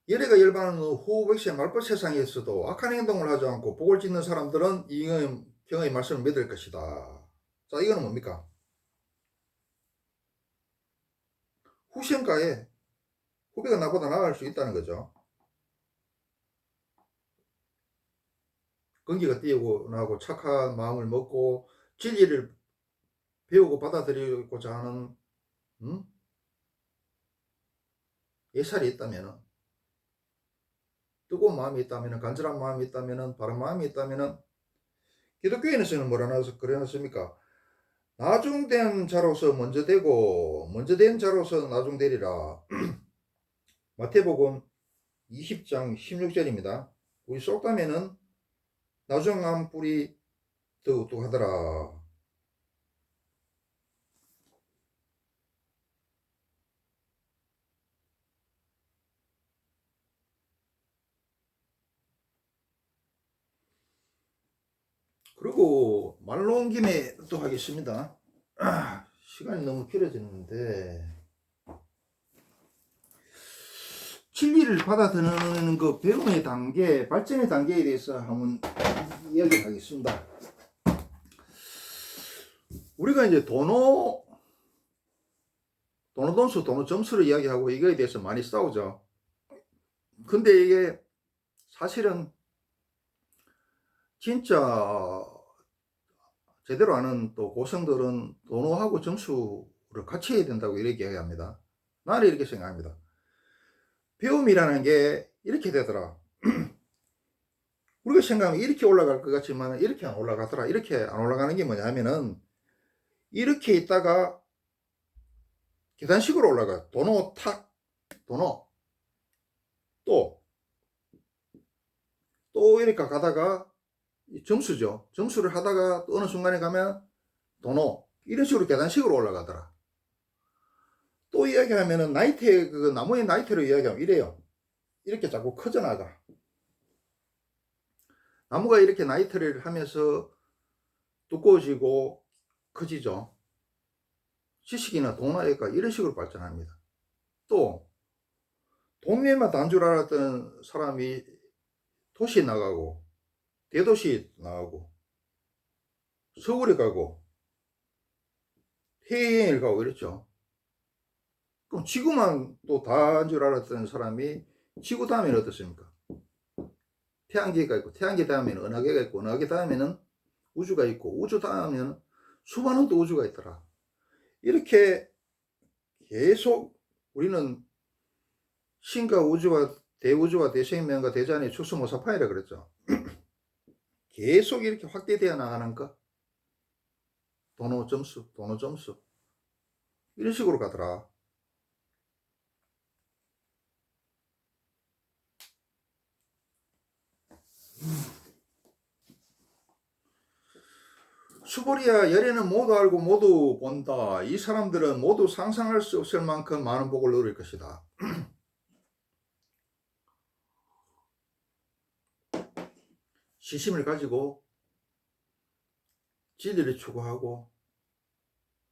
열애가 열반하는 후백시의 말법 세상에서도 악한 행동을 하지 않고 복을 짓는 사람들은 이 경의 말씀을 믿을 것이다. 자, 이거는 뭡니까? 후생가에 후배가 나보다 나을 수 있다는 거죠. 건기가 띄우고 나고 착한 마음을 먹고 진리를 배우고 받아들이고자 하는 예살이 있다면, 뜨거운 마음이 있다면, 간절한 마음이 있다면, 바른 마음이 있다면, 기독교인에서는 뭐라 그래놨습니까? 나중된 자로서 먼저 되고 먼저 된 자로서 나중되리라. 마태복음 20장 16절입니다. 우리 쏙다면은 나중한 뿔이 더 우뚝하더라. 그리고 말로 온 김에 또 하겠습니다. 시간이 너무 길어지는데 진리를 받아들이는 그 배움의 단계, 발전의 단계에 대해서 한번 이야기하겠습니다. 우리가 이제 돈수, 돈호 점수를 이야기하고 이거에 대해서 많이 싸우죠. 근데 이게 사실은 진짜 제대로 아는 또 고성들은 돈호하고 점수를 같이 해야 된다고 이렇게 이야기합니다. 나는 이렇게 생각합니다. 배움이라는 게 이렇게 되더라. 우리가 생각하면 이렇게 올라갈 것 같지만 이렇게 안 올라가더라. 이렇게 안 올라가는 게 뭐냐 하면은 이렇게 있다가 계단식으로 올라가. 도노 탁 도노 또 이렇게 가다가 점수죠. 점수를 하다가 또 어느 순간에 가면 도노 이런 식으로 계단식으로 올라가더라. 또 이야기하면은 나이테 그 나무의 나이테로 이야기하면 이래요. 이렇게 자꾸 커져 나가. 나무가 이렇게 나이테를 하면서 두꺼워지고 커지죠. 지식이나 동화가 이런 식으로 발전합니다. 또 동네만 단 줄 알았던 사람이 도시에 나가고 대도시에 나가고 서울에 가고 해외여행을 가고 이랬죠. 그럼 지구만 또 다 한 줄 알았던 사람이 지구 다음에는 어떻습니까? 태양계가 있고 태양계 다음에는 은하계가 있고 은하계 다음에는 우주가 있고 우주 다음에는 수많은 또 우주가 있더라. 이렇게 계속 우리는 신과 우주와 대우주와 대생명과 대자연의 축소모사파이라 그랬죠. 계속 이렇게 확대되어 나가는 거. 도노 점수, 도노 점수. 이런 식으로 가더라. 수보리야 열애는 모두 알고 모두 본다. 이 사람들은 모두 상상할 수 없을 만큼 많은 복을 누릴 것이다. 시심을 가지고 진리를 추구하고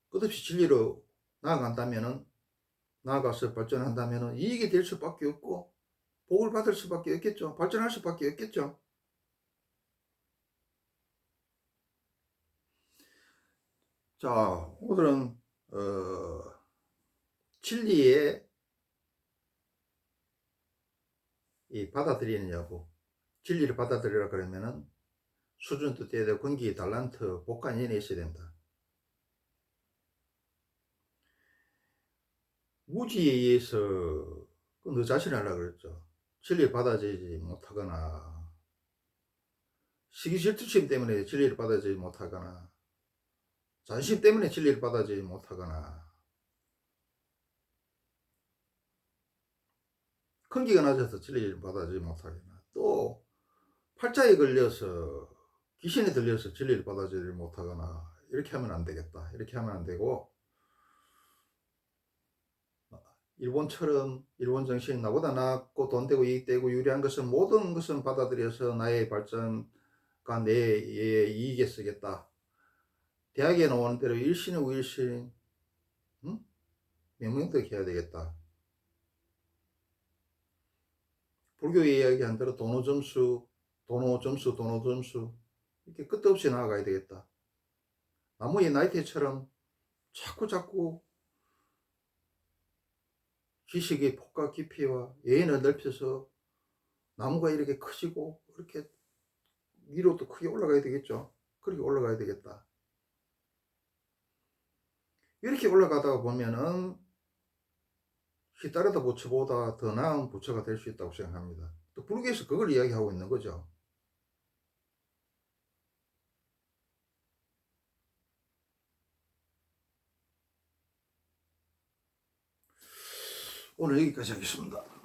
끝없이 진리로 나아가서 발전한다면 이익이 될 수밖에 없고 복을 받을 수밖에 없겠죠. 발전할 수밖에 없겠죠. 자, 오늘은 진리의 이 받아들이는 여부, 진리를 받아들이라 그러면은 수준도 돼야 되고 근기, 달란트, 복간연이 있어야 된다. 무지에 의해서 너 자신을 하려고 그랬죠. 진리를 받아들이지 못하거나 시기질투심 때문에 진리를 받아들이지 못하거나 자존심 때문에 진리를 받아들이지 못하거나 근기가 낮아서 진리를 받아들이지 못하거나 또 팔자에 걸려서 귀신에 들려서 진리를 받아들이지 못하거나 이렇게 하면 안 되겠다. 이렇게 하면 안 되고 일본처럼 일본 정신 나보다 낫고 돈 되고 이익 되고 유리한 것은 모든 것은 받아들여서 나의 발전과 내 이익에 쓰겠다. 대학에 나오는 대로 일신의 우일신 명명덕 해야 되겠다. 불교에 이야기한 대로 도노점수 이렇게 끝도 없이 나아가야 되겠다. 나무의 나이테처럼 자꾸 지식의 폭과 깊이와 예인을 넓혀서 나무가 이렇게 커지고 그렇게 위로도 크게 올라가야 되겠죠. 그렇게 올라가야 되겠다. 이렇게 올라가다가 보면은 히타르다 부처보다 더 나은 부처가 될 수 있다고 생각합니다. 또 불교에서 그걸 이야기하고 있는 거죠. 오늘 여기까지 하겠습니다.